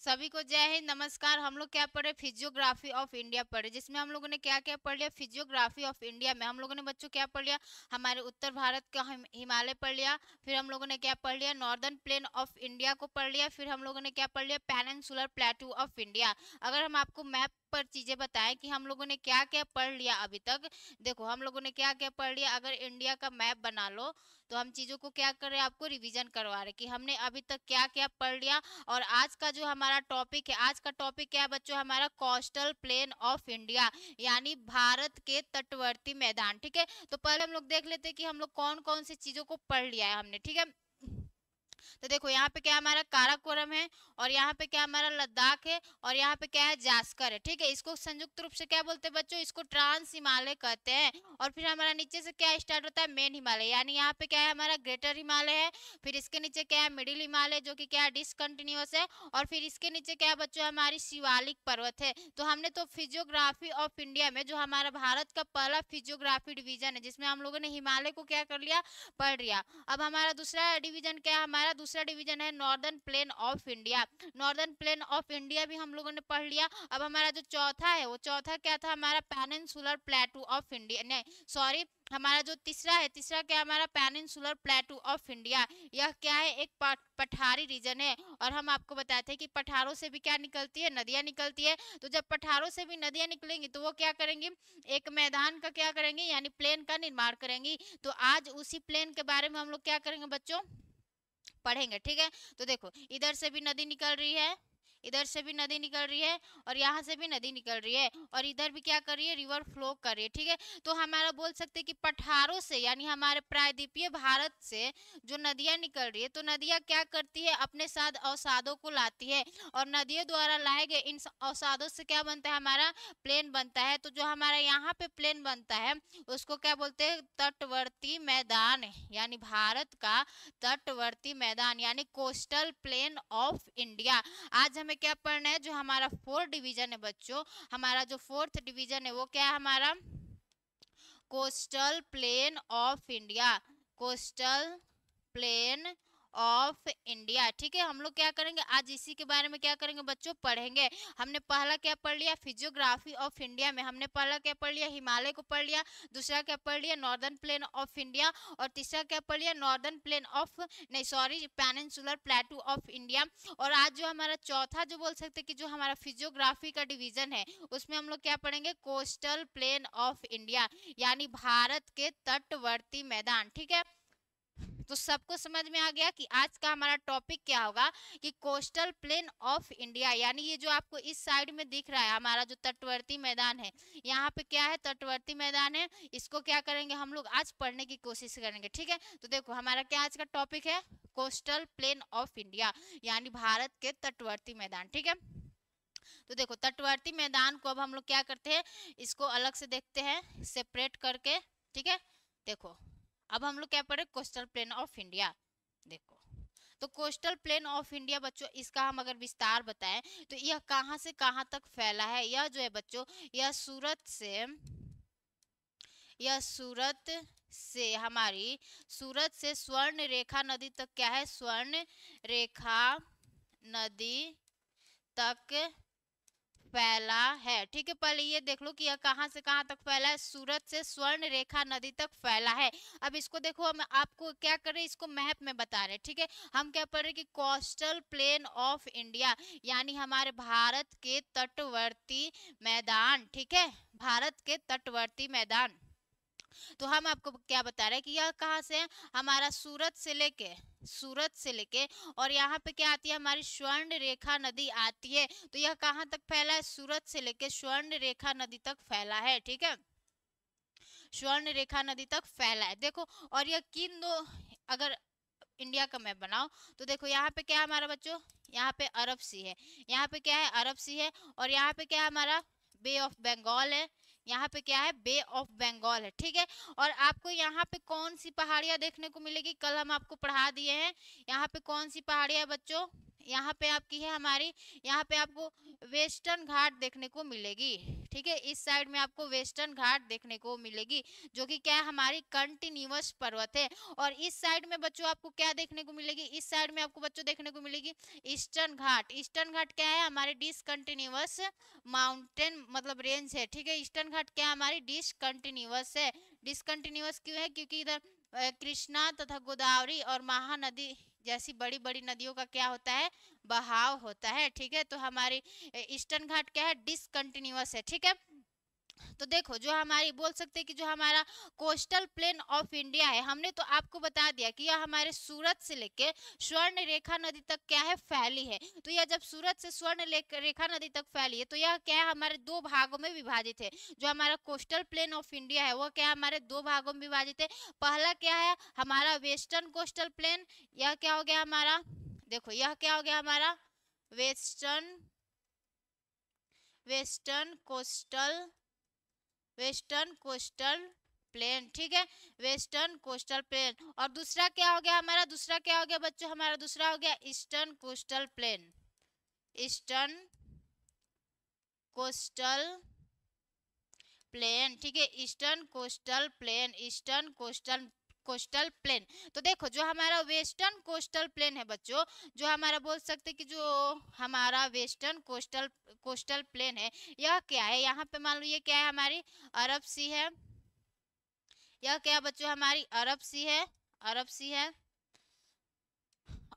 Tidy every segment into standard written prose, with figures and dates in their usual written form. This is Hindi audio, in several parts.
सभी को जय हिंद, नमस्कार। हम लोग क्या पढ़े? फिजियोग्राफी ऑफ इंडिया पढ़े, जिसमें हम लोगों ने क्या क्या पढ़ लिया? फिजियोग्राफी ऑफ इंडिया में हम लोगों ने बच्चों क्या पढ़ लिया? हमारे उत्तर भारत का हिमालय पढ़ लिया। फिर हम लोगों ने क्या पढ़ लिया? नॉर्दर्न प्लेन ऑफ इंडिया को पढ़ लिया। फिर हम लोगों ने क्या पढ़ लिया? Peninsular प्लेटू of India. अगर हम आपको मैप पर चीजें बताएं कि हम लोगों ने क्या क्या पढ़ लिया अभी तक, देखो हम लोगों ने क्या क्या पढ़ लिया। अगर इंडिया का मैप बना लो तो हम चीजों को क्या कर रहे हैं, आपको रिवीजन करवा रहे कि हमने अभी तक क्या क्या पढ़ लिया। और आज का जो हमारा टॉपिक है, आज का टॉपिक क्या है बच्चों? हमारा कोस्टल प्लेन ऑफ इंडिया, यानी भारत के तटवर्ती मैदान। ठीक है, तो पहले हम लोग देख लेते हैं कि हम लोग कौन कौन सी चीजों को पढ़ लिया है हमने। ठीक है, तो देखो यहाँ पे क्या हमारा काराकोरम है, और यहाँ पे क्या हमारा लद्दाख है, और यहाँ पे क्या है? जास्कर है। ठीक है, इसको संयुक्त रूप से क्या बोलते हैं बच्चों? इसको ट्रांस हिमालय कहते हैं। और फिर हमारा नीचे से क्या स्टार्ट होता है? मेन हिमालय, यानी यहाँ पे क्या है? हमारा ग्रेटर हिमालय है। फिर इसके नीचे क्या है? मिडिल हिमालय, जो कि क्या है? डिसकंटिन्यूअस है। और फिर इसके नीचे क्या है बच्चों? हमारी शिवालिक पर्वत है। तो हमने तो फिजियोग्राफी ऑफ इंडिया में जो हमारा भारत का पहला फिजियोग्राफी डिवीजन है, जिसमें हम लोगों ने हिमालय को क्या कर लिया? पढ़ लिया। अब हमारा दूसरा डिवीजन क्या है? हमारा दूसरा डिवीजन है northern plain of India. Northern plain of India भी हम लोगों ने पढ़ लिया। अब हमारा जो चौथा है, वो चौथा क्या था? हमारा पेनिनसुलर प्लेटू ऑफ इंडिया, नहीं सॉरी, हमारा जो तीसरा है, तीसरा क्या? हमारा पेनिनसुलर प्लेटू ऑफ इंडिया। यह क्या है? एक पठारी रीजन है। और हम आपको बताते हैं कि पठारों से भी क्या निकलती है? नदियां निकलती है। तो जब पठारों से भी नदियां निकलेंगी तो वो क्या करेंगी? एक मैदान का क्या करेंगे? यानी प्लेन का निर्माण करेंगी। तो आज उसी प्लेन के बारे में हम लोग क्या करेंगे बच्चों? पढ़ेंगे। ठीक है, तो देखो इधर से भी नदी निकल रही है, इधर से भी नदी निकल रही है, और यहाँ से भी नदी निकल रही है, और इधर भी क्या कर रही है? रिवर फ्लो कर रही है। ठीक है, तो हमारा बोल सकते हैं कि पठारों से, यानी हमारे प्रायद्वीपीय भारत से जो नदियाँ निकल रही है, तो नदियाँ क्या करती है? अपने साथ अवसादों को लाती है, और नदियों द्वारा लाए गए इन अवसादों से क्या बनता है? हमारा प्लेन बनता है। तो जो हमारा यहाँ पे प्लेन बनता है उसको क्या बोलते हैं? तटवर्ती मैदान, यानी भारत का तटवर्ती मैदान, यानी कोस्टल प्लेन ऑफ इंडिया। आज हमें क्या पढ़ना है? जो हमारा फोर्थ डिवीजन है बच्चों, हमारा जो फोर्थ डिवीजन है वो क्या है? हमारा coastal plain of India, coastal plain of India. ठीक है, हम लोग क्या करेंगे आज? इसी के बारे में क्या करेंगे बच्चों? पढ़ेंगे। हमने पहला क्या पढ़ लिया? फिजियोग्राफी ऑफ इंडिया में हमने पहला क्या पढ़ लिया? हिमालय को पढ़ लिया। दूसरा क्या पढ़ लिया? Northern plain of India. और तीसरा क्या पढ़ लिया? नॉर्दर्न प्लेन ऑफ, नहीं सॉरी, पेनिनसुलर प्लेटू ऑफ इंडिया। और आज जो हमारा चौथा, जो बोल सकते कि जो हमारा फिजियोग्राफी का डिवीजन है, उसमें हम लोग क्या पढ़ेंगे? कोस्टल प्लेन ऑफ इंडिया, यानी भारत के तटवर्ती मैदान। ठीक है, तो सबको समझ में आ गया कि आज का हमारा टॉपिक क्या होगा? कि कोस्टल प्लेन ऑफ इंडिया, यानी ये जो आपको इस साइड में दिख रहा है हमारा जो तटवर्ती मैदान है, यहाँ पे क्या है? तटवर्ती मैदान है। इसको क्या करेंगे हम लोग? आज पढ़ने की कोशिश करेंगे। ठीक है, तो देखो हमारा क्या आज का टॉपिक है? कोस्टल प्लेन ऑफ इंडिया, यानी भारत के तटवर्ती मैदान। ठीक है, तो देखो तटवर्ती मैदान को अब हम लोग क्या करते हैं? इसको अलग से देखते हैं, सेपरेट करके। ठीक है, देखो अब हम लोग क्या पढ़े? Coastal plain of India. देखो, तो कोस्टल प्लेन ऑफ इंडिया बच्चों, इसका हम अगर विस्तार बताएं तो यह कहां से कहां तक फैला है? यह जो है बच्चों, यह सूरत से, यह सूरत से स्वर्ण रेखा नदी तक क्या है? स्वर्ण रेखा नदी तक फैला है। ठीक है, पहले ये देख लो कि यह कहां से कहां तक फैला है? सूरत से स्वर्ण रेखा नदी तक फैला है। अब इसको देखो, हम आपको क्या कर रहे हैं? इसको मैप में बता रहे हैं। ठीक है, हम क्या पढ़ रहे हैं कि कोस्टल प्लेन ऑफ इंडिया, यानी हमारे भारत के तटवर्ती मैदान। ठीक है, भारत के तटवर्ती मैदान। तो हम आपको क्या बता रहे हैं कि यह कहाँ से है? हमारा सूरत से लेके और यहाँ पे क्या आती है? हमारी स्वर्ण रेखा नदी आती है। तो यह कहाँ तक फैला है? सूरत से लेके स्वर्ण रेखा नदी तक फैला है। ठीक है, स्वर्ण रेखा नदी तक फैला है। देखो, और यह किन दो, अगर इंडिया का मैप बनाओ तो देखो यहाँ पे क्या है हमारा बच्चों? यहाँ पे अरब सी है, यहाँ पे क्या है? अरब सी है। और यहाँ पे क्या है हमारा? बे ऑफ बंगाल है। यहाँ पे क्या है? बे ऑफ बंगाल है। ठीक है, और आपको यहाँ पे कौन सी पहाड़ियाँ देखने को मिलेगी? कल हम आपको पढ़ा दिए हैं। यहाँ पे कौन सी पहाड़ियाँ बच्चों? यहाँ पे आपकी है हमारी, यहाँ पे आपको वेस्टर्न घाट देखने को मिलेगी। ठीक है, इस साइड में आपको वेस्टर्न घाट देखने को मिलेगी, जो कि क्या है, हमारी कंटिन्यूअस पर्वत है। और इस साइड में बच्चों आपको क्या देखने को मिलेगी, इस साइड में आपको बच्चों देखने को मिलेगी ईस्टर्न घाट। ईस्टर्न घाट क्या है, हमारे डिसकंटिन्यूअस माउंटेन मतलब रेंज है। ठीक है, ईस्टर्न घाट क्या है, हमारी डिसकंटिन्यूअस है। डिसकंटिन्यूअस क्यों है, क्योंकि इधर कृष्णा तथा गोदावरी और महानदी जैसी बड़ी बड़ी नदियों का क्या होता है, बहाव होता है। ठीक है, तो हमारी ईस्टर्न घाट क्या है, डिसकंटिन्यूअस है। ठीक है, तो देखो जो हमारी बोल सकते हैं कि जो हमारा कोस्टल प्लेन ऑफ इंडिया है, हमने तो आपको बता दिया कि यह हमारे सूरत से लेके स्वर्ण रेखा नदी तक क्या है, फैली है। तो यह जब सूरत से स्वर्ण रेखा नदी तक फैली है, तो यह क्या है, हमारे दो भागों में विभाजित है। जो हमारा कोस्टल प्लेन ऑफ इंडिया है वह क्या है, हमारे दो भागों में विभाजित है। पहला क्या है, हमारा वेस्टर्न कोस्टल प्लेन। यह क्या हो गया हमारा, देखो यह क्या हो गया हमारा western western coastal western coastal plain. ठीक है, वेस्टर्न कोस्टल प्लेन। और दूसरा क्या हो गया हमारा, दूसरा क्या हो गया बच्चों, हमारा दूसरा हो गया eastern coastal plain. Eastern coastal plain. ठीक है, eastern coastal plain, eastern coastal plain. तो देखो जो हमारा वेस्टर्न कोस्टल प्लेन है बच्चों, जो हमारा बोल सकते कि जो हमारा वेस्टर्न कोस्टल प्लेन है, यह क्या है, यहाँ पे मान लो ये क्या है, हमारी अरब सी है। यह क्या बच्चों, हमारी अरब सी है, अरब सी है।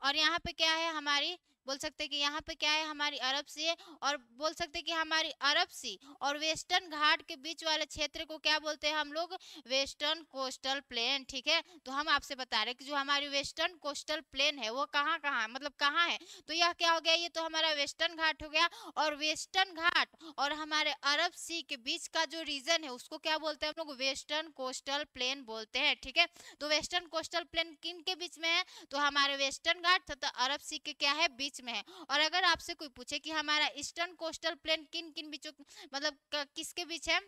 और यहाँ पे क्या है, हमारी बोल सकते हैं कि यहाँ पे क्या है, हमारी अरब सी है। और बोल सकते हैं कि हमारी अरब सी और वेस्टर्न घाट के बीच वाले क्षेत्र को क्या बोलते हैं हम लोग, वेस्टर्न कोस्टल प्लेन। ठीक है, तो हम आपसे बता रहे हैं कि जो हमारी वेस्टर्न कोस्टल प्लेन है वो कहाँ कहाँ मतलब कहाँ है। तो यह क्या हो गया, ये तो हमारा वेस्टर्न घाट हो गया। और वेस्टर्न घाट और हमारे अरब सी के बीच का जो रीजन है उसको क्या बोलते हैं हम लोग, वेस्टर्न कोस्टल प्लेन बोलते हैं। ठीक है, तो वेस्टर्न कोस्टल प्लेन किन के बीच में है, तो हमारे वेस्टर्न घाट तथा अरब सी के क्या है, बीच में है। और अगर आपसे कोई पूछे कि हमारा ईस्टर्न कोस्टल प्लेन किन किन बीचों मतलब किसके बीच है,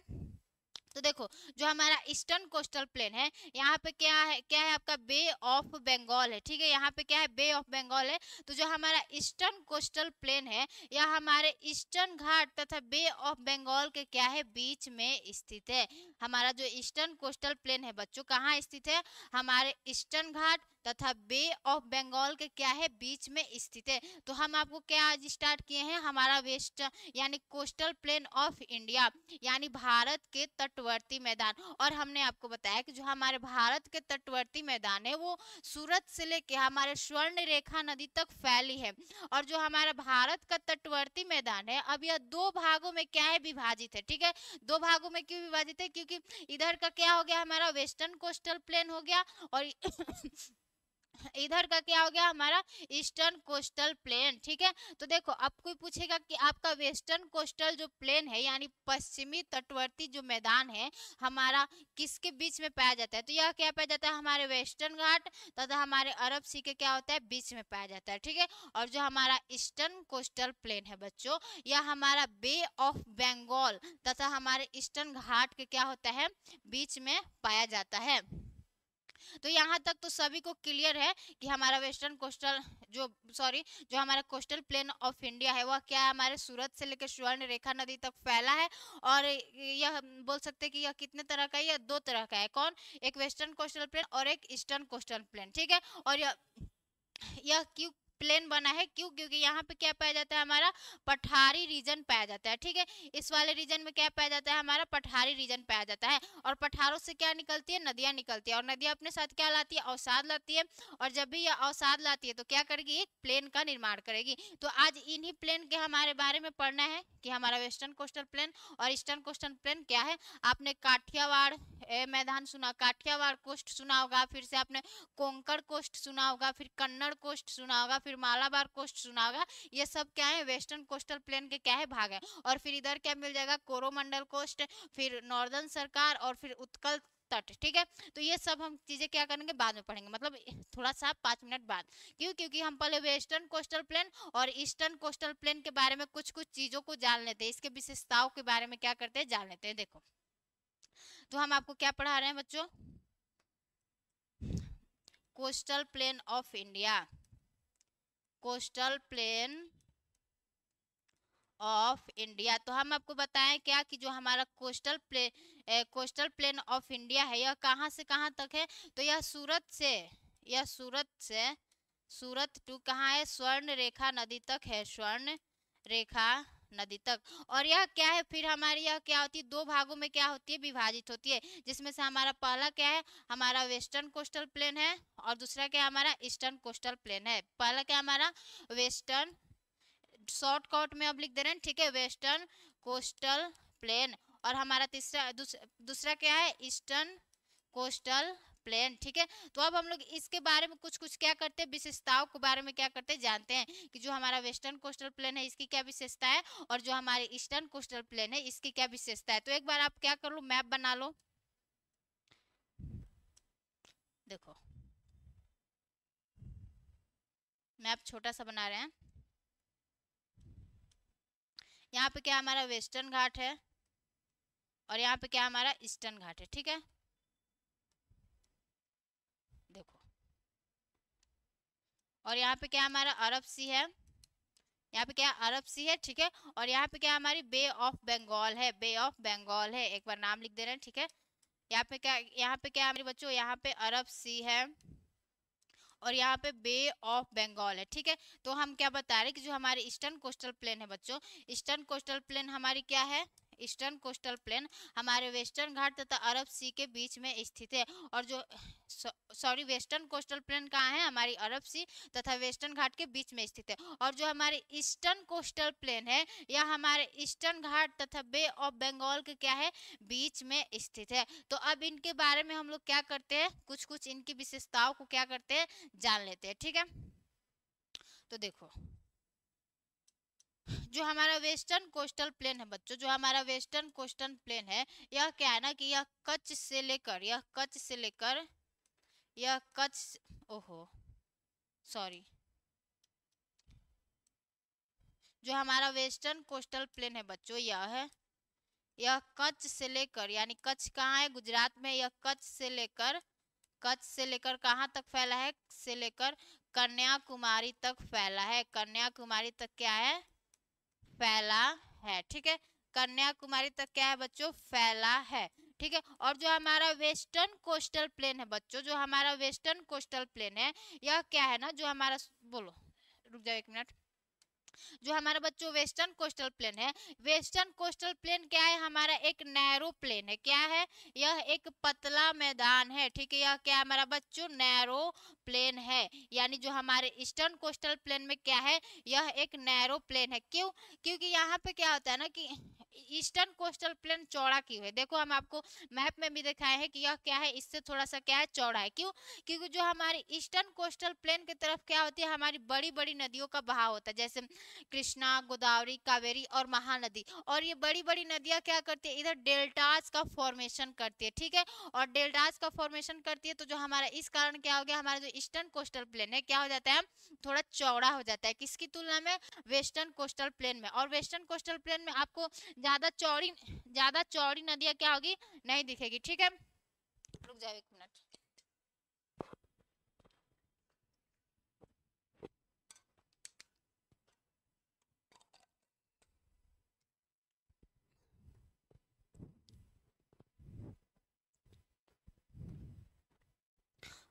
तो देखो जो हमारा ईस्टर्न कोस्टल प्लेन है, यहाँ पे क्या है आपका बे ऑफ बंगाल है। ठीक है, यहाँ पे क्या है, बे ऑफ बंगाल है। तो जो हमारा ईस्टर्न कोस्टल प्लेन है, यह हमारे ईस्टर्न घाट तथा बे ऑफ बंगाल के क्या है, बीच में स्थित है। हमारा जो ईस्टर्न कोस्टल प्लेन है बच्चों कहाँ स्थित है, हमारे ईस्टर्न घाट तथा बे ऑफ बंगाल के क्या है, बीच में स्थित है। तो हम आपको क्या आज स्टार्ट किए हैं, हमारा वेस्ट यानी कोस्टल प्लेन ऑफ इंडिया यानी भारत के तटवर्ती मैदान। और हमने आपको बताया कि जो हमारे भारत के तटवर्ती मैदान है वो सूरत से लेके हमारे स्वर्ण रेखा नदी तक फैली है। और जो हमारा भारत का तटवर्ती मैदान है, अब यह दो भागों में क्या है, विभाजित है। ठीक है, दो भागों में क्यों विभाजित है, क्योंकि इधर का क्या हो गया, हमारा वेस्टर्न कोस्टल प्लेन हो गया, और इधर का क्या हो गया, हमारा ईस्टर्न कोस्टल प्लेन। ठीक है, तो देखो अब कोई पूछेगा कि आपका वेस्टर्न कोस्टल जो प्लेन है यानी पश्चिमी तटवर्ती जो मैदान है हमारा किसके बीच में पाया जाता है, तो यह क्या पाया जाता है, हमारे वेस्टर्न घाट तथा हमारे अरब सी के क्या होता है, बीच में पाया जाता है। ठीक है, और जो हमारा ईस्टर्न कोस्टल प्लेन है बच्चों, यह हमारा बे ऑफ बंगाल तथा हमारे ईस्टर्न घाट के क्या होता है, बीच में पाया जाता है। तो यहाँ तक तो सभी को क्लियर है कि हमारा वेस्टर्न कोस्टल जो हमारा कोस्टल प्लेन ऑफ इंडिया है वह क्या है, हमारे सूरत से लेकर स्वर्ण रेखा नदी तक फैला है। और यह बोल सकते हैं कि यह कितने तरह का है, यह दो तरह का है। कौन, एक वेस्टर्न कोस्टल प्लेन और एक ईस्टर्न कोस्टल प्लेन। ठीक है, और यह क्यों प्लेन बना है, क्यों, क्योंकि यहाँ पे क्या पाया जाता है, हमारा पठारी रीजन पाया जाता है। ठीक है, इस वाले रीजन में क्या पाया जाता है, हमारा पठारी रीजन पाया जाता है। और पठारों से क्या निकलती है, नदियां निकलती है। और नदियां अपने साथ क्या लाती है, अवसाद लाती है। और जब भी यह अवसाद लाती है तो क्या करेगी, एक प्लेन का निर्माण करेगी। तो आज इन्हीं प्लेन के हमारे बारे में पढ़ना है कि हमारा वेस्टर्न कोस्टल प्लेन और ईस्टर्न कोस्टल प्लेन क्या है। आपने काठियावाड़ मैदान सुना, काठियावाड़ कोस्ट सुना होगा, फिर से आपने कोंकण कोस्ट सुना होगा, फिर कन्नड़ कोस्ट सुना होगा, फिर मालाबार कोस्ट सुना होगा। ये सब क्या है, वेस्टर्न कोस्टल प्लेन के क्या है, भाग है। और फिर इधर क्या मिल जाएगा, कोरोमंडल कोस्ट, फिर नॉर्दर्न सरकार और फिर उत्कल तट। ठीक है, तो ये सब हम चीजें क्या करेंगे, बाद में पढ़ेंगे, मतलब थोड़ा सा 5 मिनट बाद। क्यों, क्योंकि हम पहले वेस्टर्न कोस्टल प्लेन और ईस्टर्न कोस्टल प्लेन के बारे में कुछ कुछ चीजों को जान लेते हैं, इसके विशेषताओं के बारे में क्या करते हैं, जान लेते हैं। देखो तो हम आपको क्या पढ़ा रहे हैं बच्चों, coastal plain of India, coastal plain of India. तो हम आपको बताएं क्या कि जो हमारा कोस्टल प्लेन ऑफ इंडिया है यह कहाँ से कहाँ तक है। तो यह सूरत टू कहाँ है, स्वर्ण रेखा नदी तक है, स्वर्ण रेखा नदी तक। और यह क्या है, फिर हमारी यह क्या होती है, दो भागों में क्या होती है, विभाजित होती है, जिसमें से हमारा पहला क्या है, हमारा वेस्टर्न कोस्टल प्लेन है, और दूसरा क्या हमारा ईस्टर्न कोस्टल प्लेन है। पहला क्या हमारा वेस्टर्न, शॉर्ट कट में अब लिख दे रहे हैं, ठीक है, वेस्टर्न कोस्टल प्लेन। और हमारा दूसरा क्या है, ईस्टर्न कोस्टल प्लेन, ठीक है। तो अब हम लोग इसके बारे में कुछ कुछ क्या करते हैं, विशेषताओं के बारे में क्या करते हैं, जानते हैं कि जो हमारा वेस्टर्न कोस्टल प्लेन है इसकी क्या विशेषता है, और जो हमारे ईस्टर्न कोस्टल प्लेन है इसकी क्या विशेषता है। तो एक बार आप क्या कर लो, मैप बना लो। देखो मैप छोटा सा बना रहे हैं। यहाँ पे क्या हमारा वेस्टर्न घाट है, और यहाँ पे क्या हमारा ईस्टर्न घाट है, ठीक है। देखो, और यहाँ पे क्या हमारा अरब सी है, यहाँ पे क्या अरब सी है, ठीक है। और यहाँ पे क्या हमारी बे ऑफ बंगाल है, बे ऑफ बंगाल है, एक बार नाम लिख दे रहे हैं, ठीक है। यहाँ पे क्या हमारे बच्चों, यहाँ पे अरब सी है, और यहाँ पे बे ऑफ बंगाल है, ठीक है। तो हम क्या बता रहे हैं कि जो हमारे ईस्टर्न कोस्टल प्लेन है बच्चों, ईस्टर्न कोस्टल प्लेन हमारी क्या है, ईस्टर्न कोस्टल प्लेन हमारे वेस्टर्न घाट तथा अरब सी के बीच में स्थित है। और जो सॉरी वेस्टर्न कोस्टल प्लेन कहाँ है, हमारी अरब सी तथा वेस्टर्न घाट के बीच में स्थित है। और जो हमारे ईस्टर्न कोस्टल प्लेन है यह हमारे ईस्टर्न घाट तथा बे ऑफ बंगाल के क्या है, बीच में स्थित है। तो अब इनके बारे में हम लोग क्या करते हैं, कुछ कुछ इनकी विशेषताओं को क्या करते हैं, जान लेते हैं, ठीक है। तो देखो, जो हमारा वेस्टर्न कोस्टल प्लेन है बच्चों, जो हमारा वेस्टर्न कोस्टल प्लेन है यह क्या है ना कि यह कच्छ, ओहो सॉरी, जो हमारा वेस्टर्न कोस्टल प्लेन है बच्चों यह कच्छ से लेकर, यानी कच्छ कहाँ है, गुजरात में, यह कच्छ से लेकर कहाँ तक फैला है, से लेकर कन्याकुमारी तक फैला है, कन्याकुमारी तक क्या है, फैला है, ठीक है। कन्याकुमारी तक क्या है बच्चों, फैला है, ठीक है। और जो हमारा वेस्टर्न कोस्टल प्लेन है बच्चों, जो हमारा वेस्टर्न कोस्टल प्लेन है यह क्या है ना, जो हमारा, बोलो रुक जाओ एक मिनट, जो हमारा बच्चों वेस्टर्न कोस्टल प्लेन है, वेस्टर्न कोस्टल प्लेन क्या है, हमारा एक नैरो प्लेन है, क्या है, यह एक पतला मैदान है, ठीक है। यह क्या हमारा बच्चों, नैरो प्लेन है। यानी जो हमारे ईस्टर्न कोस्टल प्लेन में क्या है, यह एक नैरो प्लेन है। क्यों, क्योंकि यहाँ पे क्या होता है ना कि ईस्टर्न कोस्टल प्लेन चौड़ा क्यों है, देखो हम आपको मैप में भी दिखाए हैं कि यह क्या है, इससे थोड़ा सा क्या है, चौड़ा है। क्यों, क्योंकि जो हमारी ईस्टर्न कोस्टल प्लेन की तरफ क्या होती है, हमारी बड़ी बड़ी नदियों का बहाव होता है, जैसे कृष्णा, गोदावरी, कावेरी और महानदी। और ये बड़ी बड़ी नदियां क्या करती है, इधर डेल्टास का फॉर्मेशन करती है, ठीक है। और डेल्टास का फॉर्मेशन करती है, तो जो हमारा इस कारण क्या हो गया, हमारा जो ईस्टर्न कोस्टल प्लेन है क्या हो जाता है, थोड़ा चौड़ा हो जाता है, किसकी तुलना में, वेस्टर्न कोस्टल प्लेन में। और वेस्टर्न कोस्टल प्लेन में आपको ज्यादा चौड़ी नदियां क्या होगी, नहीं दिखेगी, ठीक है। रुक जाओ एक मिनट।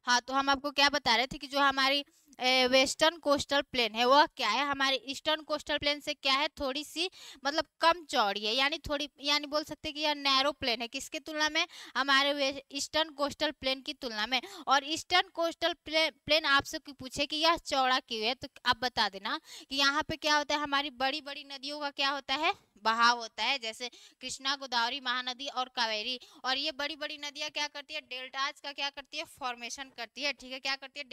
हाँ, तो हम आपको क्या बता रहे थे कि जो हमारी वेस्टर्न कोस्टल प्लेन है वह क्या है, हमारे ईस्टर्न कोस्टल प्लेन से क्या है, थोड़ी सी मतलब कम चौड़ी है, यानी थोड़ी, यानी बोल सकते हैं कि यह नैरो प्लेन है, किसके तुलना में, हमारे ईस्टर्न कोस्टल प्लेन की तुलना में। और ईस्टर्न कोस्टल प्लेन आपसे पूछे कि यह चौड़ा क्यों है, तो आप बता देना कि यहाँ पे क्या होता है, हमारी बड़ी बड़ी नदियों का क्या होता है, बहाव होता है, जैसे कृष्णा, गोदावरी, महानदी और कावेरी। और ये बड़ी बड़ी नदियां क्या करती है, डेल्टाज का क्या करती है, फॉर्मेशन करती है, ठीक है। क्या करती है,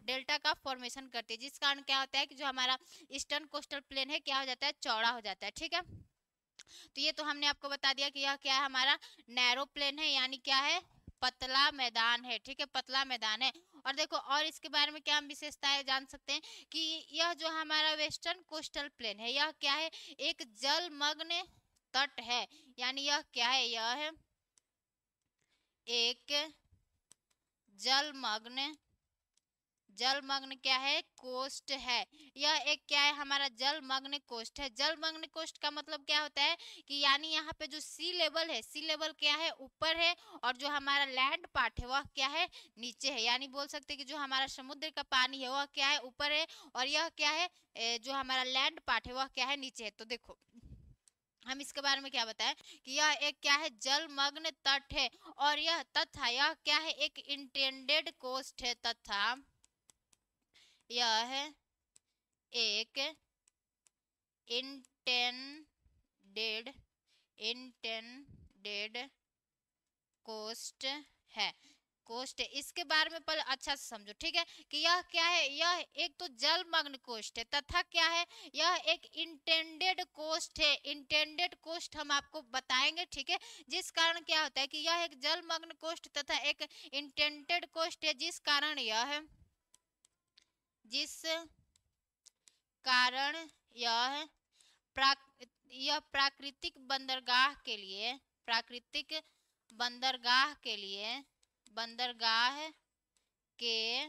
डेल्टा का फॉर्मेशन करती है, जिस कारण क्या होता है कि जो हमारा ईस्टर्न कोस्टल प्लेन है क्या हो जाता है, चौड़ा हो जाता है, ठीक है। तो ये तो हमने आपको बता दिया कि यह क्या है, हमारा नैरो प्लेन है, यानी क्या है, पतला मैदान है, ठीक है, पतला मैदान है। और देखो, और इसके बारे में क्या हम विशेषताएं जान सकते हैं कि यह जो हमारा वेस्टर्न कोस्टल प्लेन है यह क्या है, एक जलमग्न तट है, यानी यह क्या है, यह है एक जलमग्न जलमग्न क्या है, कोस्ट है। यह एक क्या है, हमारा जलमग्न कोस्ट है। जलमग्न कोस्ट का मतलब क्या होता है कि यानी यहाँ पे जो सी लेवल है, सी लेवल क्या है, ऊपर है, और जो हमारा लैंड पार्ट है वह क्या है, नीचे है। यानी बोल सकते हैं कि जो हमारा समुद्र का पानी है वह क्या है, ऊपर है, और यह क्या है, जो हमारा लैंड पार्ट है वह क्या है, नीचे है। तो देखो हम इसके बारे में क्या बताएं कि यह एक क्या है, जलमग्न तट है, और यह क्या है, एक इंटेंडेड कोस्ट है, तथा यह एक इंटेंडेड इंटेंडेड कोस्ट है, कोस्ट है। इसके बारे में पहले अच्छा से समझो, ठीक है, कि यह क्या है, यह एक तो जलमग्न कोस्ट है, तथा क्या है, यह एक इंटेंडेड कोस्ट है। इंटेंडेड कोस्ट हम आपको बताएंगे, ठीक है, जिस कारण क्या होता है कि यह एक जलमग्न कोस्ट तथा एक इंटेंडेड कोस्ट है, जिस कारण यह यह प्राकृतिक बंदरगाह के लिए, प्राकृतिक बंदरगाह के लिए बंदरगाह के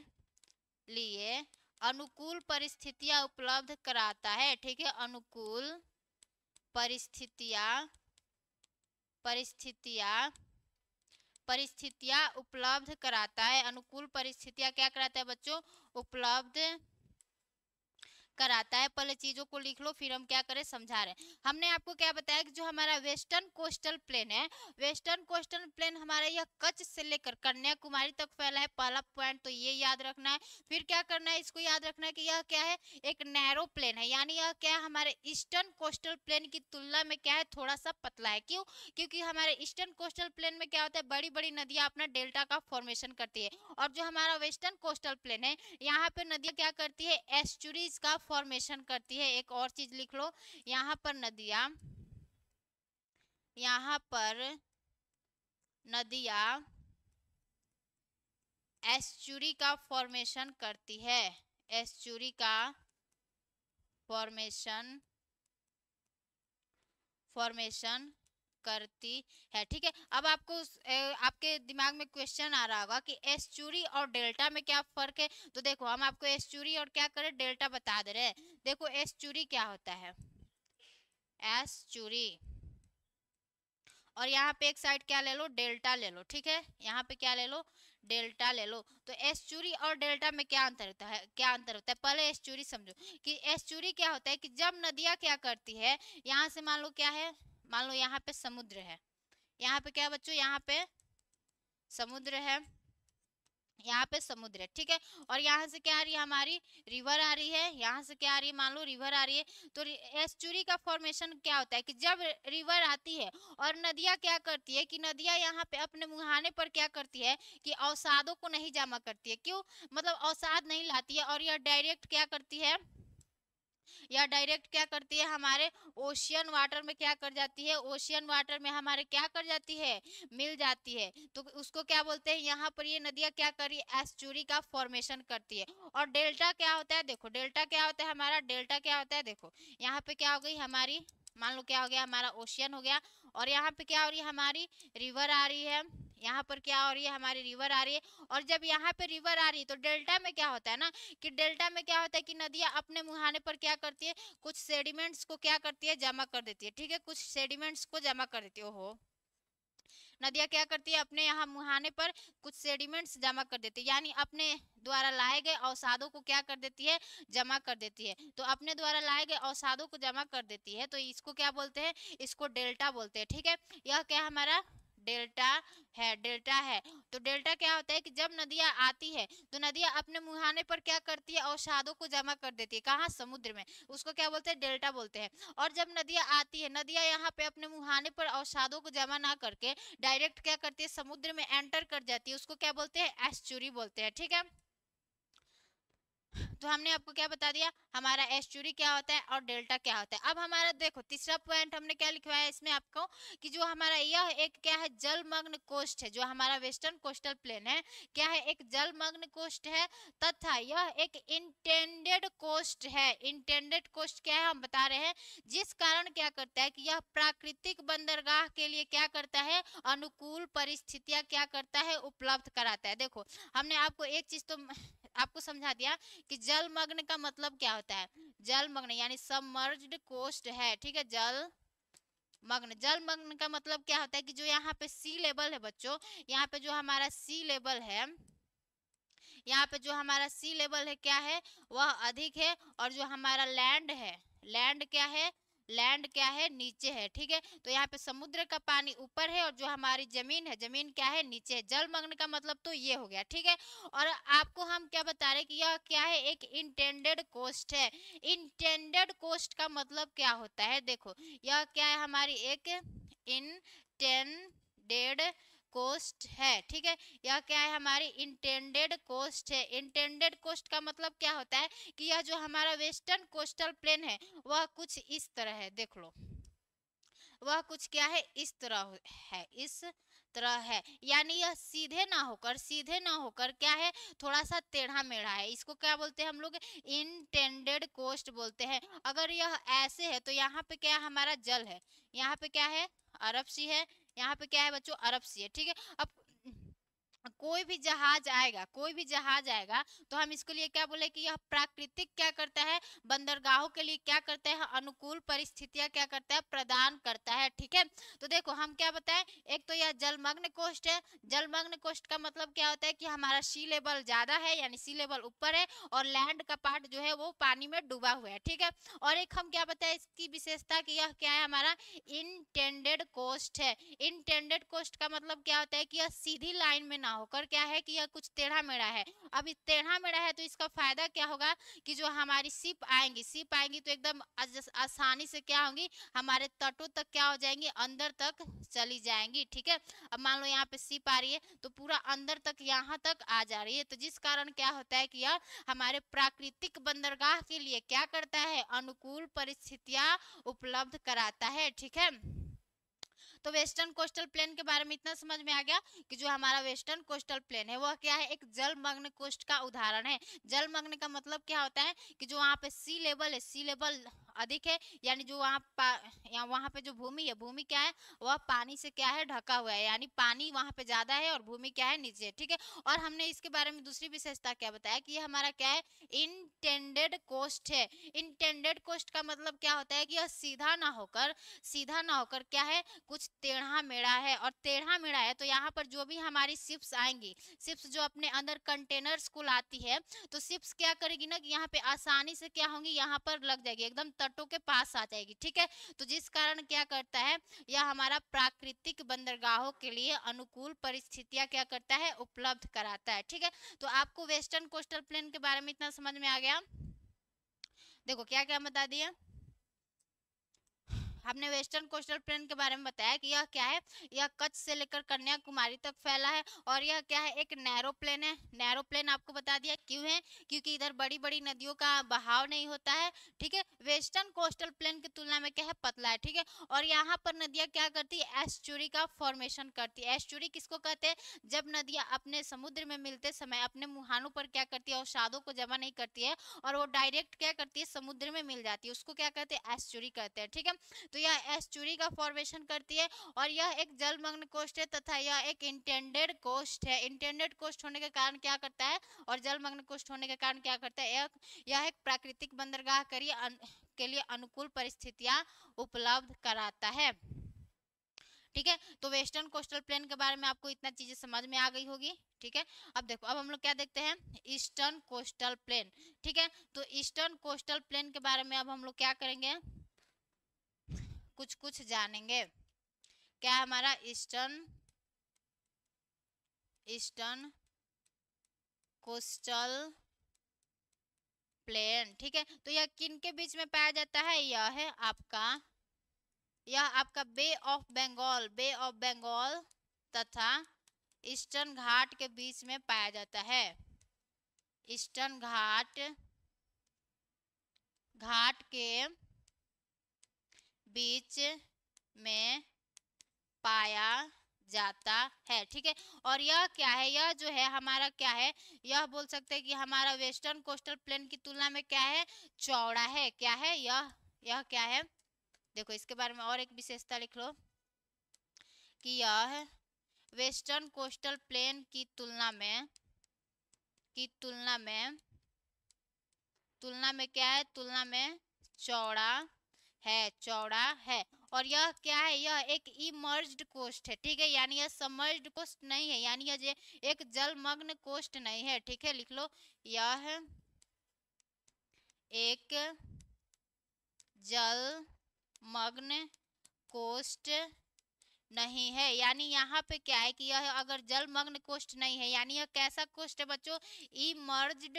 लिए अनुकूल परिस्थितियां उपलब्ध कराता है, ठीक है, अनुकूल परिस्थितियां परिस्थितियां परिस्थितियां उपलब्ध कराता है। अनुकूल परिस्थितियां क्या कराता है बच्चों, उपलब्ध कराता है। पहले चीजों को लिख लो, फिर हम क्या करें, समझा रहे हैं। हमने आपको क्या बताया कि जो हमारा वेस्टर्न कोस्टल प्लेन है, वेस्टर्न कोस्टल प्लेन हमारा यह कच्छ से लेकर कन्याकुमारी तक फैला है। पहला पॉइंट तो ये याद रखना है। फिर क्या करना है, इसको याद रखना है कि यह क्या है, एक नैरो प्लेन है, यानी यह क्या है, हमारे ईस्टर्न कोस्टल प्लेन की तुलना में क्या है, थोड़ा सा पतला है। क्यों, क्योंकि हमारे ईस्टर्न कोस्टल प्लेन में क्या होता है, बड़ी बड़ी नदियां अपना डेल्टा का फॉर्मेशन करती है, और जो हमारा वेस्टर्न कोस्टल प्लेन है, यहाँ पे नदियां क्या करती है, एस्चुरीज का फॉर्मेशन करती है। एक और चीज लिख लो, यहाँ पर नदियां एस्चुरी का फॉर्मेशन करती है, एस्चुरी का फॉर्मेशन करती है, ठीक है। अब आपको आपके दिमाग में क्वेश्चन आ रहा होगा कि एस्चुरी और डेल्टा में क्या फर्क है। तो देखो हम आपको एस्चुरी और क्या करें, डेल्टा बता दे रहे हैं। देखो एस्चुरी क्या होता है, एस्चुरी, और यहाँ पे एक साइड क्या ले लो, डेल्टा ले लो, ठीक है, यहाँ पे क्या ले लो, डेल्टा ले लो। तो एस्चुरी और डेल्टा में क्या अंतर होता है, क्या अंतर होता है, पहले एस्चुरी समझो कि एस्चुरी क्या होता है कि जब नदियाँ क्या करती है, यहाँ से मान लो क्या है, मान लो यहाँ पे समुद्र है, यहाँ पे क्या बच्चों, यहाँ पे समुद्र है, यहाँ पे समुद्र है, ठीक है, और यहाँ से क्या आ रही है, हमारी रिवर आ रही है, यहाँ से क्या आ रही है, मान लो रिवर आ रही है। तो एस्चुरी का फॉर्मेशन क्या होता है कि जब रिवर आती है और नदियाँ क्या करती है कि नदियाँ यहाँ पे अपने मुहाने पर क्या करती है कि अवसादों को नहीं जमा करती है। क्यों, मतलब अवसाद नहीं लाती है, और यह डायरेक्ट क्या करती है, या डायरेक्ट क्या करती है, हमारे ओशियन वाटर में क्या कर जाती है, ओशियन वाटर में हमारे क्या कर जाती है, मिल जाती है। तो उसको क्या बोलते हैं, यहाँ पर ये नदियाँ क्या कर रही है, एस्चुरी का फॉर्मेशन करती है। और डेल्टा क्या होता है, देखो डेल्टा क्या होता है, हमारा डेल्टा क्या होता है, देखो यहाँ पे क्या हो गई हमारी, मान लो क्या हो गया, हमारा ओशियन हो गया, और यहाँ पे क्या हो रही है, हमारी रिवर आ रही है, यहाँ पर क्या हो रही है, हमारी रिवर आ रही है। और जब यहाँ पे रिवर आ रही है तो डेल्टा में क्या होता है ना, कि डेल्टा में क्या होता है कि नदियाँ अपने मुहाने पर क्या करती है, कुछ सेडिमेंट्स को क्या करती है, जमा कर देती है, ठीक है, कुछ सेडिमेंट्स को जमा कर देती है। ओहो, नदियाँ क्या करती है, अपने यहाँ मुहाने पर कुछ सेडिमेंट्स जमा कर देती है, यानी अपने द्वारा लाए गए अवसादों को क्या कर देती है, जमा कर देती है। तो अपने द्वारा लाए गए अवसादों को जमा कर देती है, तो इसको क्या बोलते हैं, इसको डेल्टा बोलते हैं, ठीक है। यह क्या हमारा डेल्टा है, डेल्टा है। तो डेल्टा क्या होता है कि जब नदियाँ आती है तो नदियाँ अपने मुहाने पर क्या करती है, अवसादों को जमा कर देती है, कहाँ, समुद्र में, उसको क्या बोलते हैं, डेल्टा बोलते हैं। और जब नदियाँ आती है, नदियाँ यहाँ पे अपने मुहाने पर अवसादों को जमा ना करके डायरेक्ट क्या करती है, समुद्र में एंटर कर जाती है, उसको क्या बोलते हैं, एस्चुरी बोलते हैं, ठीक है। तो हमने आपको क्या बता दिया, हमारा एस्चुरी क्या होता है और डेल्टा क्या होता है। अब हमारा देखो तीसरा पॉइंट हमने क्या लिखवाया इसमें आपको, कि जो हमारा यह एक क्या है, जलमग्न कोस्ट है, जो हमारा वेस्टर्न कोस्टल प्लेन है क्या है, एक जलमग्न कोस्ट है, तथा यह एक इंटेंडेड कोस्ट है। इंटेंडेड कोस्ट क्या है, हम बता रहे हैं, जिस कारण क्या करता है कि यह प्राकृतिक बंदरगाह के लिए क्या करता है, अनुकूल परिस्थितियां क्या करता है, उपलब्ध कराता है। देखो हमने आपको एक चीज तो आपको समझा दिया कि जलमग्न का मतलब क्या होता है। जलमग्न यानी सबमर्ज्ड कोस्ट है, ठीक है। जलमग्न का मतलब क्या होता है कि जो यहाँ पे सी लेवल है बच्चों, यहाँ पे जो हमारा सी लेवल है, यहाँ पे जो हमारा सी लेवल है क्या है, वह अधिक है, और जो हमारा लैंड है, लैंड क्या है, लैंड क्या है, नीचे है, ठीक है। तो यहाँ पे समुद्र का पानी ऊपर है और जो हमारी जमीन है, जमीन क्या है, नीचे है। जलमग्न का मतलब तो ये हो गया, ठीक है। और आपको हम क्या बता रहे हैं कि यह क्या है, एक इंटेंडेड कोस्ट है। इंटेंडेड कोस्ट का मतलब क्या होता है, देखो यह क्या है, हमारी एक इंटेंडेड कोस्ट है, ठीक है। यह क्या है, हमारी इंटेंडेड कोस्ट है। इंटेंडेड कोस्ट का मतलब क्या होता है कि यह जो हमारा वेस्टर्न कोस्टल प्लेन है वह कुछ इस तरह है, देख लो, वह कुछ क्या है, इस तरह है, इस तरह है। यानी यह सीधे ना होकर क्या है, थोड़ा सा टेढ़ा मेढ़ा है। इसको क्या बोलते हैं हम लोग, इंटेंडेड कोस्ट बोलते हैं। अगर यह ऐसे है तो यहाँ पे क्या हमारा जल है, यहाँ पे क्या है, अरब सी है, यहाँ पे क्या है बच्चों, अरब सी है, ठीक है। अब कोई भी जहाज आएगा तो हम इसके लिए क्या बोले कि यह प्राकृतिक क्या करता है, बंदरगाहों के लिए क्या करता है, अनुकूल परिस्थितियां क्या करता है, प्रदान करता है, ठीक है। तो देखो हम क्या बताएं, एक तो यह जलमग्न कोस्ट है। जलमग्न कोस्ट का मतलब क्या होता है कि हमारा सी लेवल ज्यादा है, यानी सी लेवल ऊपर है, और लैंड का पार्ट जो है वो पानी में डूबा हुआ है, ठीक है। और एक हम क्या बताएं इसकी विशेषता कि यह क्या है, हमारा इंटेंडेड कोस्ट है। इंटेंडेड कोस्ट का मतलब क्या होता है कि यह सीधी लाइन में ना होकर क्या है कि यह कुछ टेढ़ा मेढ़ा है। अब इस टेढ़ा मेढ़ा है तो इसका फायदा क्या होगा कि जो हमारी शिप आएंगी तो एकदम आसानी से क्या होंगी, हमारे तटों तक क्या हो जाएंगी, अंदर तक चली जाएंगी, ठीक है। अब मान लो यहाँ पे शिप आ रही है तो पूरा अंदर तक यहाँ तक आ जा रही है, तो जिस कारण क्या होता है कि यह हमारे प्राकृतिक बंदरगाह के लिए क्या करता है, अनुकूल परिस्थितियां उपलब्ध कराता है, ठीक है। तो वेस्टर्न कोस्टल प्लेन के बारे में इतना समझ में आ गया कि जो हमारा वेस्टर्न कोस्टल प्लेन है वह क्या है, एक जलमग्न कोस्ट का उदाहरण है। जलमग्न का मतलब क्या होता है कि जो वहाँ पे सी लेवल है, सी लेवल अधिक है, यानी जो वहाँ पे जो भूमि है, भूमि क्या है, वह पानी से क्या है, ढका हुआ है, यानी पानी वहाँ पे ज्यादा है और भूमि क्या है, नीचे है, ठीक है। और हमने इसके बारे में दूसरी विशेषता क्या बताया कि ये हमारा क्या है, इंटेंडेड कोस्ट है। इंटेंडेड कोस्ट का मतलब क्या होता है कि यह सीधा ना होकर क्या है, कुछ टेढ़ा मेढ़ा है, और टेढ़ा मेढ़ा है तो यहाँ पर जो भी हमारी शिप्स आएंगी, शिप्स जो अपने अंदर कंटेनर्स को लाती है, तो शिप्स क्या करेगी ना कि यहाँ पे आसानी से क्या होंगी, यहाँ पर लग जाएगी, एकदम तटों के पास आ जाएगी, ठीक है। तो जिस कारण क्या करता है, यह हमारा प्राकृतिक बंदरगाहों के लिए अनुकूल परिस्थितियां क्या करता है, उपलब्ध कराता है, ठीक है। तो आपको वेस्टर्न कोस्टल प्लेन के बारे में इतना समझ में आ गया। देखो क्या क्या बता दिया, हमने वेस्टर्न कोस्टल प्लेन के बारे में बताया कि यह क्या है, यह कच्छ से लेकर कन्याकुमारी तक फैला है, और यह क्या है, एक नैरो प्लेन है। नैरो प्लेन आपको बता दिया क्यों है, क्योंकि इधर बड़ी बड़ी नदियों का बहाव नहीं होता है, ठीक है। वेस्टर्न कोस्टल प्लेन की तुलना में क्या है, पतला है, ठीक है। और यहाँ पर नदियाँ क्या करती है, एस्चुरी का फॉर्मेशन करती है। एस्चुरी किसको कहते हैं, जब नदियाँ अपने समुद्र में मिलते समय अपने मुहानों पर क्या करती है, अवसादों को जमा नहीं करती है, और वो डायरेक्ट क्या करती है, समुद्र में मिल जाती है, उसको क्या कहते हैं, एस्चुरी कहते हैं, ठीक है। तो यह एस्चुरी का फॉर्मेशन करती है, और यह एक जलमग्न कोस्ट है, तथा यह एक इंटेंडेड कोस्ट है। इंटेंडेड कोस्ट होने के कारण क्या करता है, और जलमग्न कोस्ट होने के कारण क्या करता है, यह एक प्राकृतिक बंदरगाह के लिए अनुकूल परिस्थितियां उपलब्ध कराता है, ठीक है। तो वेस्टर्न कोस्टल प्लेन के बारे में आपको इतना चीजें समझ में आ गई होगी, ठीक है। अब देखो, अब हम लोग क्या देखते हैं, ईस्टर्न कोस्टल प्लेन, ठीक है। तो ईस्टर्न कोस्टल प्लेन के बारे में अब हम लोग क्या करेंगे, कुछ कुछ जानेंगे। क्या हमारा ईस्टर्न ईस्टर्न कोस्टल प्लेन, ठीक है। तो यह किन के बीच में पाया जाता है, यह आपका बे ऑफ बंगाल तथा ईस्टर्न घाट के बीच में पाया जाता है। ईस्टर्न घाट के बीच में पाया जाता है, ठीक है। और यह क्या है, यह जो है हमारा क्या है, यह बोल सकते हैं कि हमारा वेस्टर्न कोस्टल प्लेन की तुलना में क्या है, चौड़ा है। क्या है यह क्या है, देखो इसके बारे में और एक विशेषता लिख लो कि यह वेस्टर्न कोस्टल प्लेन की तुलना में की तुलना में क्या है, तुलना में चौड़ा चौड़ा है। और यह क्या है, यह एक इमर्ज्ड कोस्ट है, ठीक है, यानी यह सबमर्ज्ड कोस्ट नहीं है, यानी यह एक जलमग्न कोस्ट नहीं है, ठीक है, लिख लो, यह एक जलमग्न कोस्ट नहीं है। यानी यहाँ पे क्या है कि यह अगर जलमग्न कोस्ट नहीं है, यानी यह कैसा कोस्ट है बच्चों, इमर्ज्ड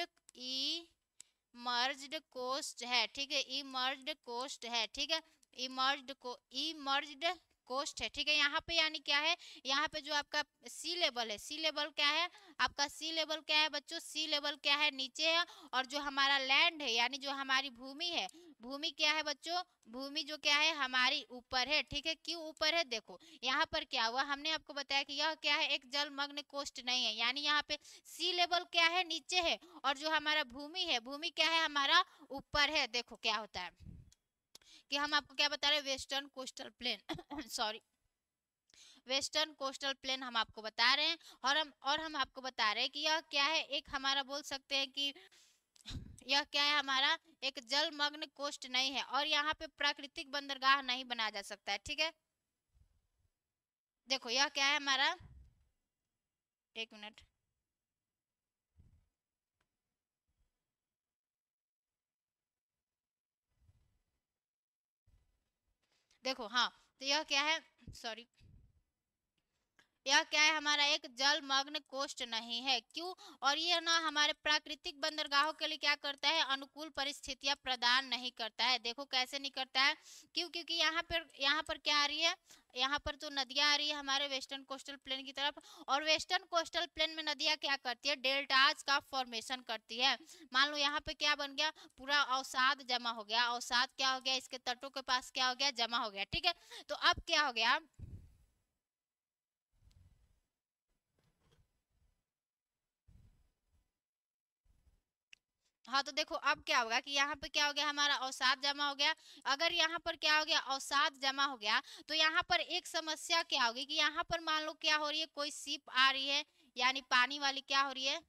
कोस्ट है, ठीक है, इमर्ज्ड कोस्ट है, ठीक है, इमर्ज्ड कोस्ट है, ठीक है। यहाँ पे यानी क्या है, यहाँ पे जो आपका सी लेवल है, सी लेवल क्या है आपका, सी लेवल क्या है बच्चों, सी लेवल क्या है, नीचे है। और जो हमारा लैंड है, यानी जो हमारी भूमि है, भूमि क्या है बच्चों, भूमि जो क्या है हमारी ऊपर है, ठीक है। क्यों ऊपर है, देखो यहाँ पर क्या हुआ, हमने आपको बताया कि यह क्या है, एक जलमग्न कोस्ट नहीं है, यानी यहाँ पे सी लेवल क्या है, नीचे है, और जो हमारा भूमि है, भूमि क्या है हमारा ऊपर है। देखो क्या होता है कि हम आपको क्या बता रहे हैं, western coastal plain sorry, western coastal plain हम आपको बता रहे हैं। और हम आपको बता रहे हैं कि यह क्या है, एक हमारा बोल सकते हैं कि यह क्या है हमारा एक जलमग्न कोस्ट नहीं है, और यहाँ पे प्राकृतिक बंदरगाह नहीं बनाया जा सकता है, ठीक है। देखो यह क्या है हमारा, एक मिनट, देखो हाँ, तो यह क्या है, सॉरी, यह क्या है हमारा एक जलमग्न कोस्ट नहीं है। क्यों, और ये ना हमारे प्राकृतिक बंदरगाहों के लिए क्या करता है, अनुकूल परिस्थितियां प्रदान नहीं करता है। देखो कैसे नहीं करता है, क्यों, क्योंकि यहाँ पर क्या आ रही है, यहाँ पर तो नदियां आ रही है हमारे वेस्टर्न कोस्टल प्लेन की तरफ, और वेस्टर्न कोस्टल प्लेन में नदियां क्या करती है, डेल्टाज का फॉर्मेशन करती है। मान लो यहाँ पे क्या बन गया, पूरा अवसाद जमा हो गया, अवसाद क्या हो गया, इसके तटों के पास क्या हो गया, जमा हो गया, ठीक है। तो अब क्या हो गया, हाँ तो देखो अब क्या होगा कि यहाँ पे क्या हो गया, हमारा अवसाद जमा हो गया। अगर यहाँ पर क्या हो गया, अवसाद जमा हो गया, तो यहाँ पर एक समस्या क्या होगी कि यहाँ पर मान लो क्या हो रही है, कोई शिप आ रही है, यानी पानी वाली क्या हो रही है,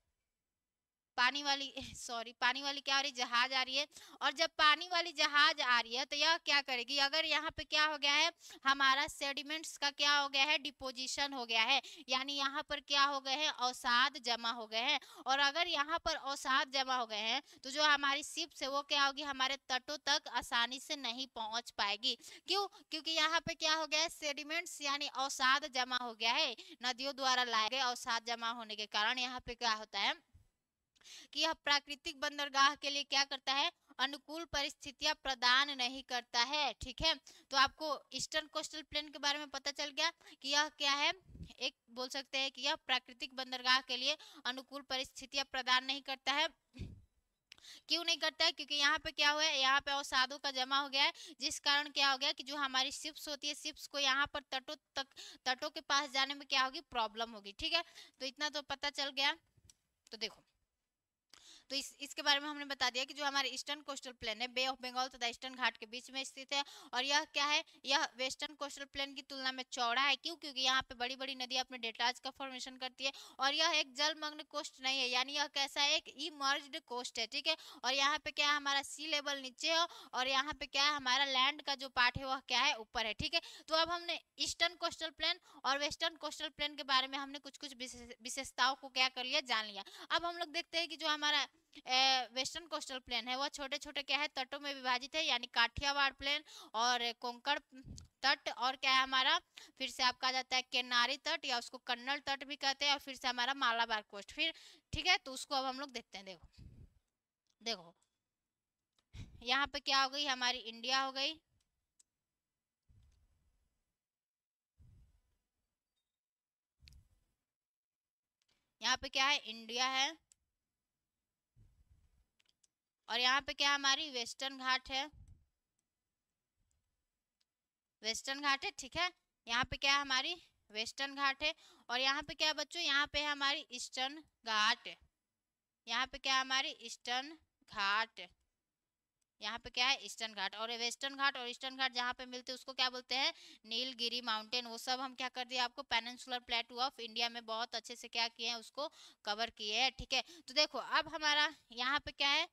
पानी वाली सॉरी, पानी वाली क्या हो रही है, जहाज आ रही है। और जब पानी वाली जहाज आ रही है तो यह क्या करेगी, अगर यहाँ पे क्या हो गया है, हमारा सेडिमेंट्स का क्या हो गया है, डिपोजिशन हो गया है, यानी यहाँ पर क्या हो गए हैं, अवसाद जमा हो गए हैं। और अगर यहाँ पर अवसाद जमा हो गए हैं, तो जो हमारी शिप्स है वो क्या होगी, हमारे तटों तक आसानी से नहीं पहुंच पाएगी। क्यों, क्योंकि यहाँ पे क्या हो गया है, सेडिमेंट्स यानी अवसाद जमा हो गया है, नदियों द्वारा लाए गए अवसाद जमा होने के कारण यहाँ पे क्या होता है कि यह प्राकृतिक बंदरगाह के लिए क्या करता है, अनुकूल परिस्थितियां प्रदान नहीं करता है, ठीक है। तो आपको ईस्टर्न कोस्टल प्लेन के बारे में पता चल गया कि यह क्या है, एक बोल सकते हैं कि यह प्राकृतिक बंदरगाह के लिए अनुकूल परिस्थितियां प्रदान नहीं करता है। क्यों नहीं करता है, क्योंकि यहाँ पे क्या हुआ है, यहाँ पे अवसादों का जमा हो गया है, जिस कारण क्या हो गया कि जो हमारी शिप्स होती है, शिप्स को यहाँ पर तटों के पास जाने में क्या होगी, प्रॉब्लम होगी, ठीक है। तो इतना तो पता चल गया। तो देखो, तो इसके बारे में हमने बता दिया कि जो हमारे ईस्टर्न कोस्टल प्लेन है, बे ऑफ बंगाल तथा ईस्टर्न घाट के बीच में स्थित है। और यह क्या है, यह वेस्टर्न कोस्टल प्लेन की तुलना में चौड़ा है। क्यों, क्योंकि यहाँ पे बड़ी बड़ी नदियां अपने डेल्टाज का फॉर्मेशन करती है। और यह एक जलमग्न कोस्ट नहीं है, यानी यह कैसा है, एक इमर्ज्ड कोस्ट है, ठीक है। और यहाँ पे क्या है, हमारा सी लेवल नीचे है, और यहाँ पे क्या है, हमारा लैंड का जो पार्ट है वह क्या है, ऊपर है, ठीक है। तो अब हमने ईस्टर्न कोस्टल प्लेन और वेस्टर्न कोस्टल प्लेन के बारे में हमने कुछ कुछ विशेषताओं को क्या कर लिया, जान लिया। अब हम लोग देखते हैं कि जो हमारा वेस्टर्न कोस्टल प्लेन है वह छोटे छोटे क्या है, तटों में विभाजित है, यानी काठियावाड़ प्लेन और कोंकण तट, और क्या है हमारा, फिर से आपका आ जाता है केनारी तट, या उसको कन्नड़ तट भी कहते हैं, और फिर से हमारा मालाबार कोस्ट, फिर ठीक है। तो उसको अब हम लोग देखते हैं। देखो देखो यहाँ पे क्या हो गई, हमारी इंडिया हो गई, यहाँ पे क्या है, इंडिया है, और यहाँ पे क्या हमारी वेस्टर्न घाट है, वेस्टर्न घाट है, ठीक है। यहाँ पे क्या है हमारी वेस्टर्न घाट है, और यहाँ पे क्या है बच्चों, यहाँ पे है हमारी ईस्टर्न घाट, यहाँ पे क्या है हमारी ईस्टर्न घाट, यहाँ पे क्या है, ईस्टर्न घाट। और वेस्टर्न घाट और ईस्टर्न घाट जहाँ पे मिलते हैं उसको क्या बोलते हैं, नीलगिरी माउंटेन। वो सब हम क्या कर दिया आपको, पेनिनसुलर प्लेटू ऑफ इंडिया में बहुत अच्छे से क्या किए हैं, उसको कवर किए हैं। ठीक है, तो देखो अब हमारा यहाँ पे क्या है,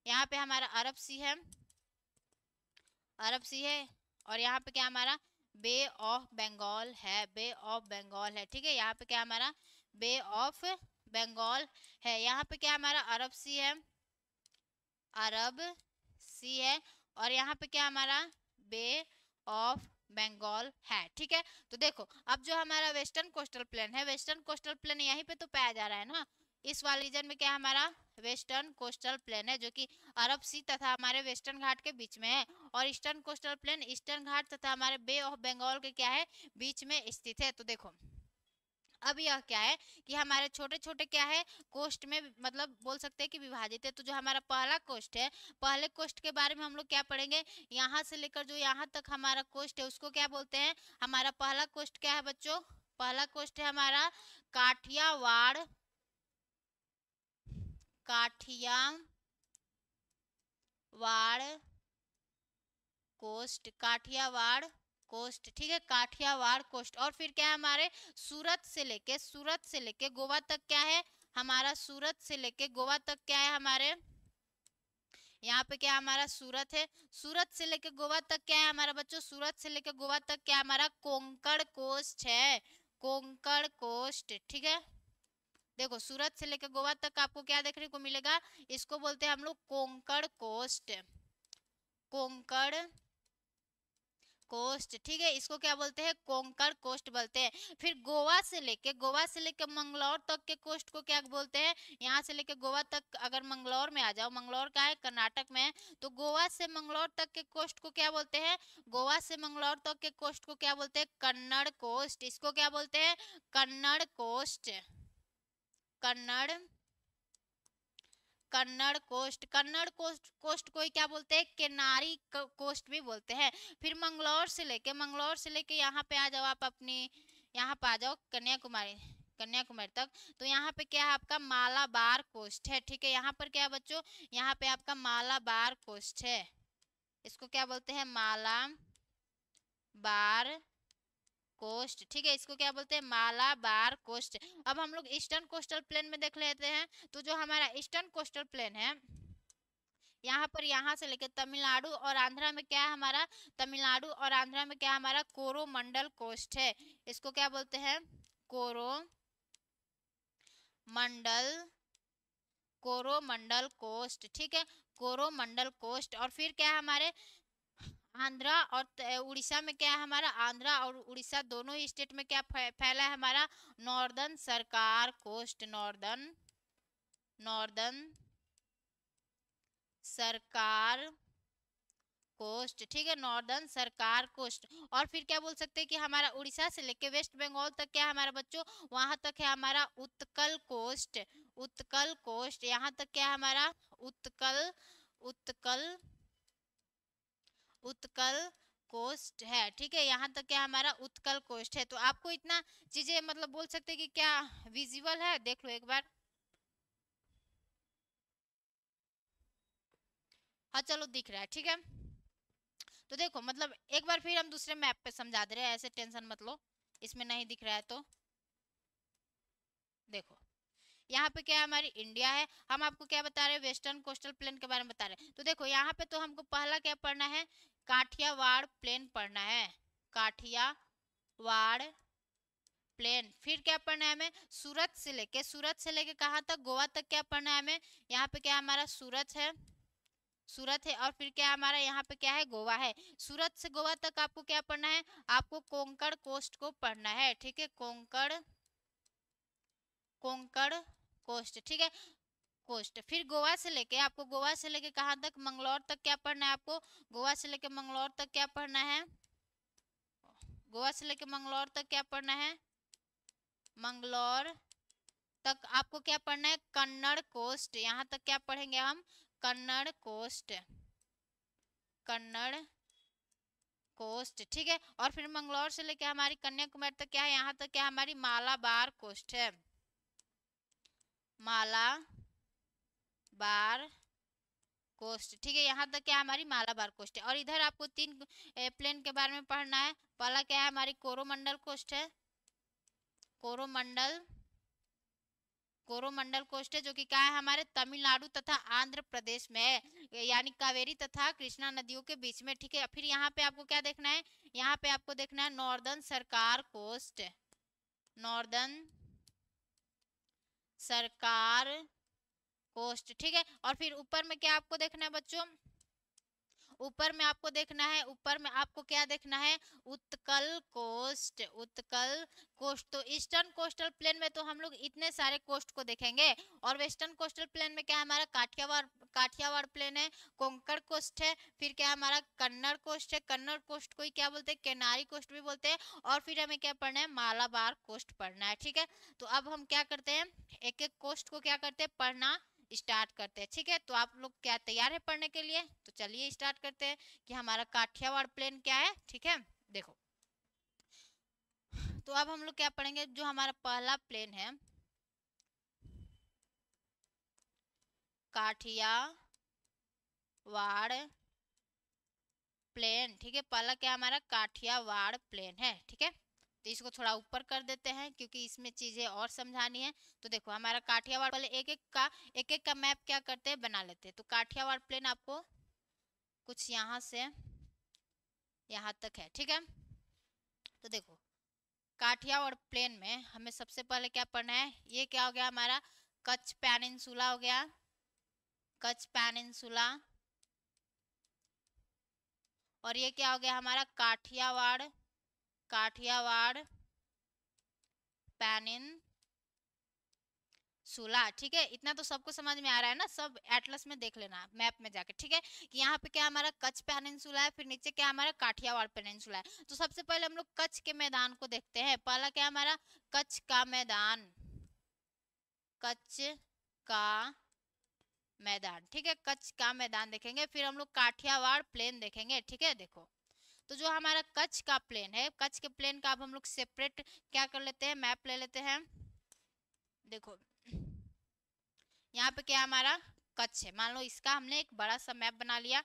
यहाँ पे हमारा अरब सी है, अरब सी है। और यहाँ पे क्या हमारा बे ऑफ बंगाल है, बे ऑफ बंगाल है। ठीक है, यहाँ पे क्या हमारा बे ऑफ बंगाल है। यहाँ पे क्या हमारा अरब सी है, अरब सी है। और यहाँ पे क्या हमारा बे ऑफ बंगाल है। ठीक है, तो देखो अब जो हमारा वेस्टर्न कोस्टल प्लेन है, वेस्टर्न कोस्टल प्लेन यहीं पे तो पाया जा रहा है ना, इस वाले रीजन में क्या हमारा वेस्टर्न कोस्टल प्लेन है, जो कि अरब सी तथा हमारे वेस्टर्न घाट के बीच में है। और ईस्टर्न कोस्टल प्लेन ईस्टर्न घाट तथा हमारे बे ऑफ बंगाल के क्या है, बीच में स्थित है। तो देखो अब यह क्या है कि हमारे छोटे छोटे क्या है, कोस्ट में मतलब बोल सकते हैं कि विभाजित है। तो जो हमारा पहला कोस्ट है, पहले कोस्ट के बारे में हम लोग क्या पढ़ेंगे, यहाँ से लेकर जो यहाँ तक हमारा कोस्ट है उसको क्या बोलते हैं, हमारा पहला कोस्ट क्या है बच्चों, पहला कोस्ट है हमारा काठियावाड़, काठियावाड़ कोस्ट, काठियावाड़ कोस्ट। ठीक है, काठियावाड़ कोस्ट। और फिर क्या है हमारे सूरत से लेके, सूरत से लेके गोवा तक क्या है हमारा, सूरत से लेके गोवा तक क्या है हमारे, यहाँ पे क्या हमारा सूरत है, सूरत से लेके गोवा तक क्या है हमारा बच्चों, सूरत से लेके गोवा तक क्या हमारा कोंकण कोस्ट है, कोंकण कोस्ट। ठीक है, देखो सूरत से लेकर गोवा तक आपको क्या देखने को मिलेगा, इसको बोलते हैं हम लोग कोंकण कोस्ट, कोंकण कोस्ट। ठीक है, इसको क्या बोलते हैं, कोंकण कोस्ट बोलते हैं। फिर गोवा से लेके मंगलौर तक के कोस्ट को क्या बोलते हैं, यहाँ से लेके गोवा तक अगर मंगलौर में आ जाओ, मंगलौर का है कर्नाटक में है, तो गोवा से मंगलौर तक के कोस्ट को क्या बोलते हैं, गोवा से मंगलौर तक के कोस्ट को क्या बोलते हैं, कन्नड़ कोस्ट। इसको क्या बोलते हैं, Kannada coast, Kannada, Kannada coast, Kannada coast, coast को ही क्या बोलते हैं, केनारी कोस्ट भी बोलते हैं। फिर मंगलौर से लेके यहाँ पे आ जाओ आप अपनी, यहाँ पे आ जाओ कन्याकुमारी, कन्याकुमारी तक, तो यहाँ पे क्या है आपका मालाबार कोस्ट है। ठीक है, यहाँ पर क्या है बच्चों, यहाँ पे आपका मालाबार कोस्ट है, इसको क्या बोलते हैं, मालाबार कोस्ट। ठीक है, इसको क्या बोलते हैं, मालाबार कोस्ट। अब हम लोग ईस्टर्न कोस्टल प्लेन में देख लेते हैं। तो जो हमारा ईस्टर्न कोस्टल प्लेन है, यहाँ पर यहाँ से लेकर तमिलनाडु और आंध्रा में क्या है हमारा, तमिलनाडु और आंध्रा में क्या हमारा कोरोमंडल कोस्ट है, इसको क्या बोलते हैं, कोरोमंडल, कोरोमंडल कोस्ट। ठीक है, कोरोमंडल कोस्ट। और फिर क्या है हमारे आंध्रा और उड़ीसा में क्या है हमारा, आंध्रा और उड़ीसा दोनों ही स्टेट में क्या फैला है हमारा, नॉर्दर्न सरकार कोस्ट, नॉर्दर्न, नॉर्दर्न सरकार कोस्ट। ठीक है, नॉर्दर्न सरकार कोस्ट। और फिर क्या बोल सकते हैं कि हमारा उड़ीसा से लेके वेस्ट बंगाल तक क्या है हमारा बच्चों, वहां तक है हमारा उत्कल कोस्ट, उत्कल कोस्ट। यहाँ तक क्या है हमारा उत्कल, उत्कल, उत्कल कोस्ट है। ठीक है, यहाँ तक क्या हमारा उत्कल कोस्ट है। तो आपको इतना चीजें मतलब बोल सकते हैं कि क्या विजिबल है, देख लो एक बार। हाँ चलो दिख रहा है। ठीक है, तो देखो मतलब एक बार फिर हम दूसरे मैप पे समझा दे रहे हैं, ऐसे टेंशन मत लो, इसमें नहीं दिख रहा है तो देखो यहाँ पे क्या है हमारी इंडिया है, हम आपको क्या बता रहे हैं, वेस्टर्न कोस्टल प्लेन के बारे में बता रहे हैं। तो देखो यहाँ पे तो हमको पहला क्या पढ़ना है, काठियावाड़ प्लेन पढ़ना है, काठियावाड़ प्लेन। फिर क्या पढ़ना है हमें, सूरत से लेके कहाँ तक, गोवा तक क्या पढ़ना है हमें, यहाँ पे क्या हमारा सूरत है, सूरत है। और फिर क्या हमारा यहाँ पे क्या है, गोवा है। सूरत से गोवा तक आपको क्या पढ़ना है, आपको कोंकण कोस्ट को पढ़ना है। ठीक है, कोंकण, कोंकण कोस्ट। ठीक है, कोस्ट। फिर गोवा से लेके आपको, गोवा से लेके कहाँ तक, मंगलौर तक क्या पढ़ना है आपको, गोवा से लेके मंगलौर तक क्या पढ़ना है, गोवा से लेके मंगलौर तक क्या पढ़ना है, मंगलौर तक आपको क्या पढ़ना है, कन्नड़ कोस्ट। यहाँ तक क्या पढ़ेंगे हम, कन्नड़ कोस्ट, कन्नड़ कोस्ट। ठीक है, और फिर मंगलौर से लेके हमारी कन्याकुमारी तक क्या है, यहाँ तक क्या हमारी मालाबार कोस्ट है, मालाबार कोस्ट, ठीक है। यहाँ तक क्या हमारी मालाबार कोस्ट है। और इधर आपको 3 प्लेन के बारे में पढ़ना है। पहला क्या है, हमारी कोरोमंडल कोस्ट है, कोरोमंडल कोरोमंडल कोस्ट है, जो कि क्या है हमारे तमिलनाडु तथा आंध्र प्रदेश में है, यानी कावेरी तथा कृष्णा नदियों के बीच में, ठीक है। फिर यहाँ पे आपको क्या देखना है, यहाँ पे आपको देखना है नॉर्दर्न सरकार कोस्ट, नॉर्दर्न सरकार कोस्ट, ठीक है। और फिर ऊपर में क्या आपको देखना है बच्चों, ऊपर में आपको देखना है, ऊपर में आपको क्या देखना है, उत्कल कोस्ट, उत्कल कोस्ट। तो ईस्टर्न कोस्टल प्लेन में तो हम लोग इतने सारे कोस्ट को देखेंगे। और वेस्टर्न कोस्टल प्लेन में क्या है हमारा काठियावाड़, काठियावाड़ प्लेन है, कोंकण कोस्ट है, फिर क्या हमारा कन्नड़ कोस्ट है, कन्नड़ कोस्ट को ही क्या बोलते हैं, केनारी कोस्ट भी बोलते हैं। और फिर हमें क्या पढ़ना है, मालाबार कोस्ट पढ़ना है, ठीक है। तो अब हम क्या करते हैं, एक एक कोस्ट को क्या करते हैं, पढ़ना स्टार्ट करते हैं, ठीक है। तो आप लोग क्या तैयार है पढ़ने के लिए, तो चलिए स्टार्ट करते हैं कि हमारा काठियावाड़ प्लेन क्या है, ठीक है। देखो, तो अब हम लोग क्या पढ़ेंगे, जो हमारा पहला प्लेन है काठियावाड़ प्लेन, ठीक है। पहला क्या हमारा काठियावाड़ प्लेन है, ठीक है। तो इसको थोड़ा ऊपर कर देते हैं क्योंकि इसमें चीजें और समझानी है। तो देखो हमारा काठियावाड़, पहले एक एक का मैप क्या करते हैं, बना लेते हैं। तो काठियावाड़ प्लेन आपको कुछ यहाँ से यहाँ तक है, ठीक है। तो देखो काठियावाड़ प्लेन में हमें सबसे पहले क्या पढ़ना है, ये क्या हो गया हमारा कच्छ पेनिनसुला हो गया, कच्छ पेनिनसुला। और ये क्या हो गया हमारा काठियावाड़, काठियावाड़ पेनिनसुला, ठीक है। इतना तो सबको समझ में आ रहा है ना, सब एटलस में देख लेना मैप में जाके, ठीक है। कि यहाँ पे क्या हमारा कच्छ पेनिनसुला है, फिर नीचे क्या हमारा काठियावाड़ पेनिनसुला है। तो सबसे पहले हम लोग कच्छ के मैदान को देखते हैं। पहला क्या हमारा कच्छ का मैदान, कच्छ का मैदान, ठीक है। कच्छ का मैदान देखेंगे, फिर हम लोग काठियावाड़ प्लेन देखेंगे, ठीक है। देखो, तो जो हमारा कच्छ का प्लेन है, कच्छ के प्लेन का अब हम लोग सेपरेट क्या कर लेते हैं, मैप ले लेते हैं। देखो यहाँ पे क्या हमारा कच्छ है, मान लो इसका हमने एक बड़ा सा मैप बना लिया।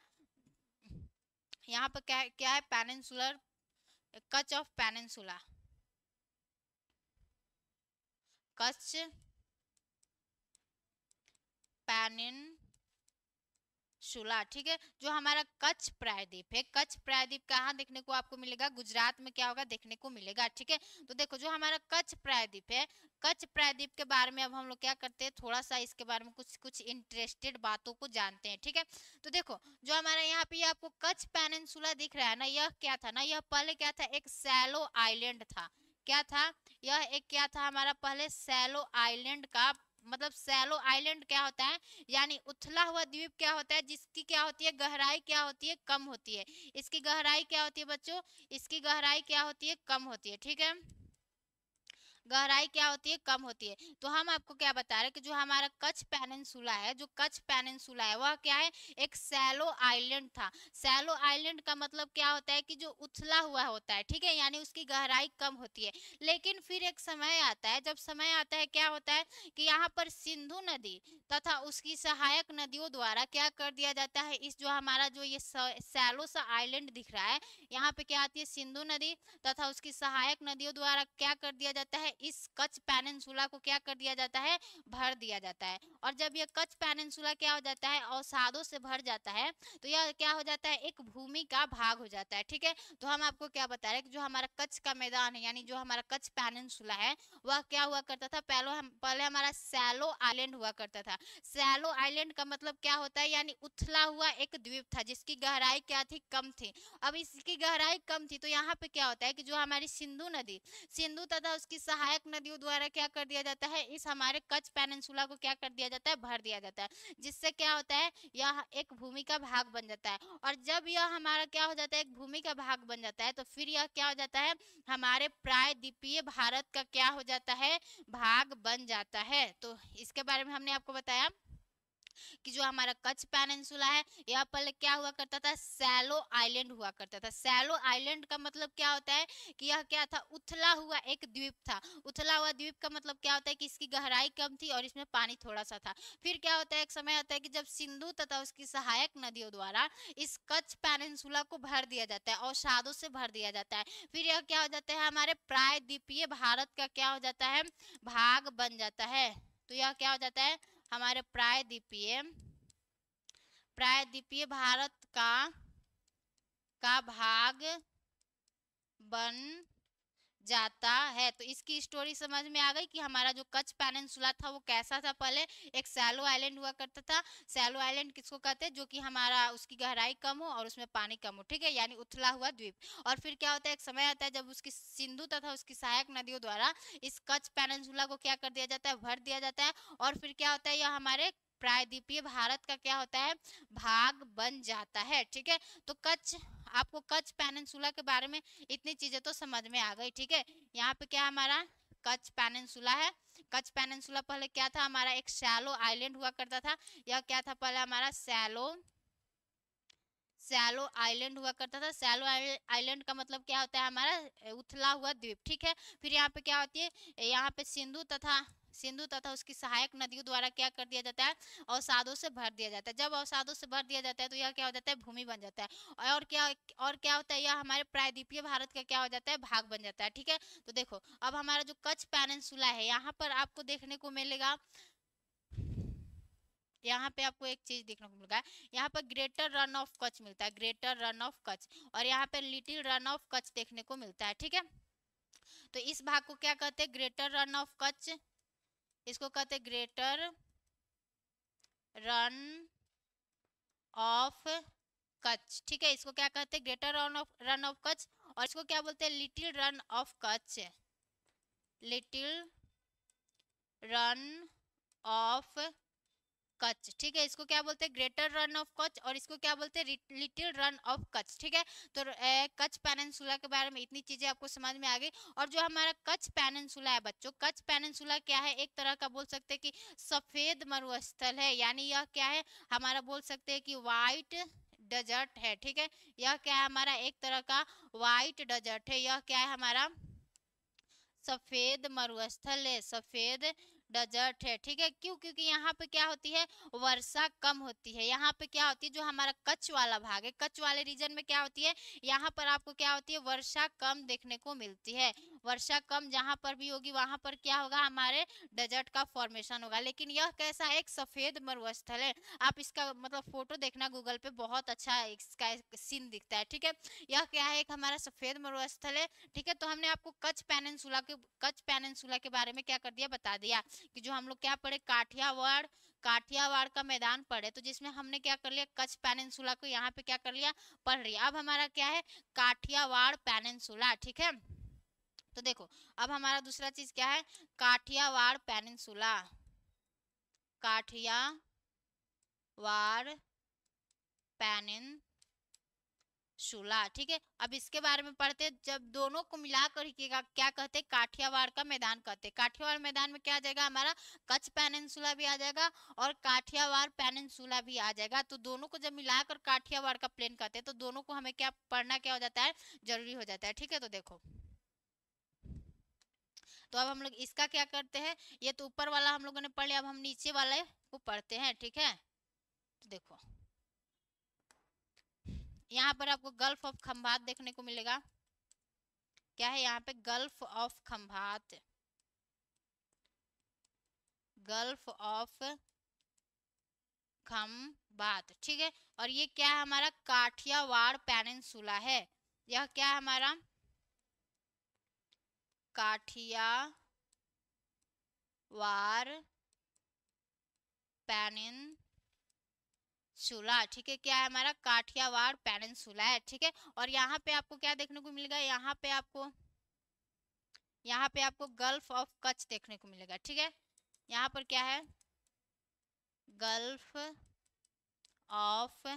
यहाँ पे क्या क्या है, peninsular, Kutch of peninsula, Kutch peninsula, ठीक है। जो हमारा कच्छ प्रायद्वीप है, कच्छ प्रायद्वीप कहाँ देखने को आपको मिलेगा, गुजरात में क्या होगा देखने को मिलेगा, ठीक है। तो देखो जो हमारा कच्छ प्रायद्वीप है, कच्छ प्रायद्वीप के बारे में अब हम लोग क्या करते हैं, थोड़ा सा इसके बारे में कुछ कुछ इंटरेस्टेड बातों को जानते हैं, ठीक है। तो देखो जो हमारा यहाँ पे आपको कच्छ पेनिनसुला दिख रहा है ना, यह क्या था ना, यह पहले क्या था, एक सैलो आइलैंड था। क्या था, यह एक क्या था हमारा पहले सैलो आइलैंड का, मतलब सैलो आइलैंड क्या होता है, यानी उथला हुआ द्वीप क्या होता है, जिसकी क्या होती है गहराई, क्या होती है कम होती है। इसकी गहराई क्या होती है बच्चों, इसकी गहराई क्या होती है, कम होती है, ठीक है। गहराई क्या होती है, कम होती है। तो हम आपको क्या बता रहे हैं कि जो हमारा कच्छ पेनिनसुला है, जो कच्छ पेनिनसुला है वह क्या है, एक सैलो आइलैंड था। सैलो आइलैंड का मतलब क्या होता है कि जो उथला हुआ होता है, ठीक है, यानी उसकी गहराई कम होती है। लेकिन फिर एक समय आता है, जब समय आता है क्या होता है कि यहाँ पर सिंधु नदी तथा उसकी सहायक नदियों द्वारा क्या कर दिया जाता है, इस जो हमारा जो ये सैलो सा आइलैंड दिख रहा है, यहाँ पे क्या आती है सिंधु नदी तथा उसकी सहायक नदियों द्वारा क्या कर दिया जाता है, इस कच्छ पेनिनसुला को क्या कर दिया जाता है, भर दिया जाता है। और जब यह कच्छ पेनिनसुला क्या हो जाता है, अवसादों से भर जाता है, तो यह क्या हो जाता है, एक भूमि का भाग हो जाता है, ठीक है। तो हम आपको क्या बता रहे हैं कि जो हमारा कच्छ का मैदान है, यानी जो हमारा कच्छ पेनिनसुला है, वह क्या हुआ करता था, पहले हमारा सैलो आइलैंड हुआ करता था। सैलो आइलैंड का मतलब क्या होता है, यानी उथला हुआ एक द्वीप था जिसकी गहराई क्या थी, कम थी। अब इसकी गहराई कम थी, तो यहाँ पे क्या होता है कि जो हमारी सिंधु नदी, सिंधु तथा उसकी सहायक नदियों द्वारा क्या कर दिया जाता है, इस हमारे कच्छ पेनिनसुला को क्या कर दिया जाता है, भर दिया जाता है। जिससे क्या होता है, यह एक भूमि का भाग बन जाता है। और जब यह हमारा क्या हो जाता है, एक भूमि का भाग बन जाता है, तो फिर यह क्या हो जाता है, हमारे प्रायद्वीपीय भारत का क्या हो जाता है, भाग बन जाता है। तो इसके बारे में हमने आपको बताया कि जो हमारा कच्छ पेनिनसुला है यह पहले क्या हुआ करता था, सैलो आइलैंड हुआ करता था। सैलो आइलैंड का मतलब क्या होता है कि यह क्या था, उथला हुआ एक द्वीप था। उथला हुआ द्वीप का मतलब क्या होता है कि इसकी गहराई कम थी और इसमें पानी थोड़ा सा था। फिर क्या होता है, एक समय आता है कि जब सिंधु तथा उसकी सहायक नदियों द्वारा इस कच्छ पेनिनसुला को भर दिया जाता है, अवसादों से भर दिया जाता है। फिर यह क्या हो जाता है, हमारे प्रायद्वीपीय भारत का क्या हो जाता है, भाग बन जाता है। तो यह क्या हो जाता है, हमारे प्रायद्वीपीय प्रायद्वीपीय भारत का भाग बन जाता है। तो इसकी स्टोरी समझ में आ गई कि हमारा जो कच्छ पेनिनसुला था वो कैसा था। पहले एक सैलो आइलैंड हुआ करता था। सैलो आइलैंड किसको कहते हैं, जो कि हमारा उसकी गहराई कम हो और उसमें पानी कम हो, ठीक है, यानी उथला हुआ द्वीप। और फिर क्या होता है, एक समय आता है जब उसकी सिंधु तथा उसकी सहायक नदियों द्वारा इस कच्छ पेनिनसुला को क्या कर दिया जाता है, भर दिया जाता है। और फिर क्या होता है, यह हमारे प्रायद्वीपीय भारत का क्या होता है, भाग बन जाता है, ठीक है। तो कच्छ, आपको कच्छ पेनिनसुला के बारे में इतनी चीजें तो समझ में आ गई, ठीक है। यहाँ पे क्या हमारा कच्छ पेनिनसुला है। कच्छ पेनिनसुला पहले क्या था, हमारा एक शैलो आइलैंड हुआ करता था। यह क्या था, पहले हमारा सैलो आइलैंड हुआ करता था। सैलो आइलैंड का मतलब क्या होता है, हमारा उथला हुआ द्वीप, ठीक है। फिर यहाँ पे क्या होती है, यहाँ पे सिंधु तथा उसकी सहायक नदियों द्वारा क्या कर दिया जाता है, अवसादों से भर दिया जाता है। जब अवसादों से भर दिया जाता है तो यह क्या हो जाता है, भूमि बन जाता है। और क्या होता है, यह हमारे प्रायद्वीपीय भारत का क्या हो जाता है, भाग बन जाता है, ठीक है। तो देखो अब हमारा जो कच्छ पेनिनसुला है, यहाँ पर आपको देखने को मिलेगा, यहाँ पे आपको एक चीज देखने को मिलेगा, यहाँ पर ग्रेटर रन ऑफ कच्छ मिलता है, ग्रेटर रन ऑफ कच्छ, और यहाँ पे लिटिल रन ऑफ कच्छ देखने को मिलता है, ठीक है। तो इस भाग को क्या कहते हैं, ग्रेटर रन ऑफ कच्छ, इसको कहते हैं ग्रेटर रन ऑफ कच्छ, ठीक है। इसको क्या कहते हैं, ग्रेटर रन ऑफ कच्छ। और इसको क्या बोलते हैं, little run of Kutch, little run of Kutch, ठीक है। इसको क्या बोलते हैं, ग्रेटर रन ऑफ कच्छ, और इसको क्या बोलते हैं, लिटिल रन ऑफ कच्छ, ठीक है। तो कच्छ पेनिनसुला के बारे में इतनी चीजें आपको समझ में आ गई। और जो हमारा कच्छ पेनिनसुला है बच्चों, कच्छ पेनिनसुला क्या है, एक तरह का बोल सकते हैं कि सफेद मरुस्थल है, यानी यह क्या है, हमारा बोल सकते हैं कि वाइट डेजर्ट है, ठीक है। यह क्या है, हमारा एक तरह का वाइट डेजर्ट है। यह क्या है, हमारा सफेद मरुस्थल है, सफेद डेजर्ट है, ठीक है। क्यों, क्योंकि यहाँ पे क्या होती है, वर्षा कम होती है। यहाँ पे क्या होती है, जो हमारा कच्छ वाला भाग है, कच्छ वाले रीजन में क्या होती है, यहाँ पर आपको क्या होती है, वर्षा कम देखने को मिलती है। वर्षा कम जहाँ पर भी होगी वहां पर क्या होगा, हमारे डेजर्ट का फॉर्मेशन होगा। लेकिन यह कैसा है, एक सफेद मरुस्थल है। आप इसका मतलब फोटो देखना गूगल पे, बहुत अच्छा इसका सीन दिखता है, ठीक है। यह क्या है, एक हमारा सफेद मरुस्थल है, ठीक है। तो हमने आपको कच्छ पेनिनसुला के बारे में क्या कर दिया, बता दिया कि जो हम लोग क्या पढ़े, काठियावाड़ का मैदान पढ़े, तो जिसमें हमने क्या कर लिया, कच्छ पेनिनसुला को यहाँ पे क्या कर लिया, पढ़ लिया। अब हमारा क्या है, काठियावाड़ पेनिनसुला, ठीक है। तो देखो अब हमारा दूसरा चीज क्या है, काठियावाड़ पेनिनसुला, काठियावाड़ पेनिन शूला, ठीक है। अब इसके बारे में पढ़ते हैं, जब दोनों को मिलाकर क्या कहते हैं, काठियावाड़ का मैदान कहते हैं। काठियावाड़ मैदान में क्या आ जाएगा, हमारा कच्छ पेनिनसुला भी आ जाएगा और काठियावाड़ पेनिनसुला भी आ जाएगा। तो दोनों को जब मिलाकर काठियावाड़ का प्लेन कहते हैं, तो दोनों को हमें क्या पढ़ना क्या हो जाता है, जरूरी हो जाता है, ठीक है। तो देखो, तो अब हम लोग इसका क्या करते हैं, ये तो ऊपर वाला हम लोगों ने पढ़ लिया, अब हम नीचे वाले को पढ़ते हैं, ठीक है। तो देखो यहाँ पर आपको गल्फ ऑफ खंभात देखने को मिलेगा। क्या है यहाँ पे, gulf of Khambhat, gulf of Khambhat, ठीक है। और ये क्या है, हमारा काठियावाड़ पेनिनसुला है। यह क्या है, हमारा काठियावाड़ पेनिनसुला, ठीक है। क्या है, हमारा काठियावाड़ पेनिनसुला है, ठीक है। और यहाँ पे आपको क्या देखने को मिलेगा, यहाँ पे आपको गल्फ ऑफ कच्छ देखने को मिलेगा, ठीक है। यहाँ पर क्या है, गल्फ ऑफ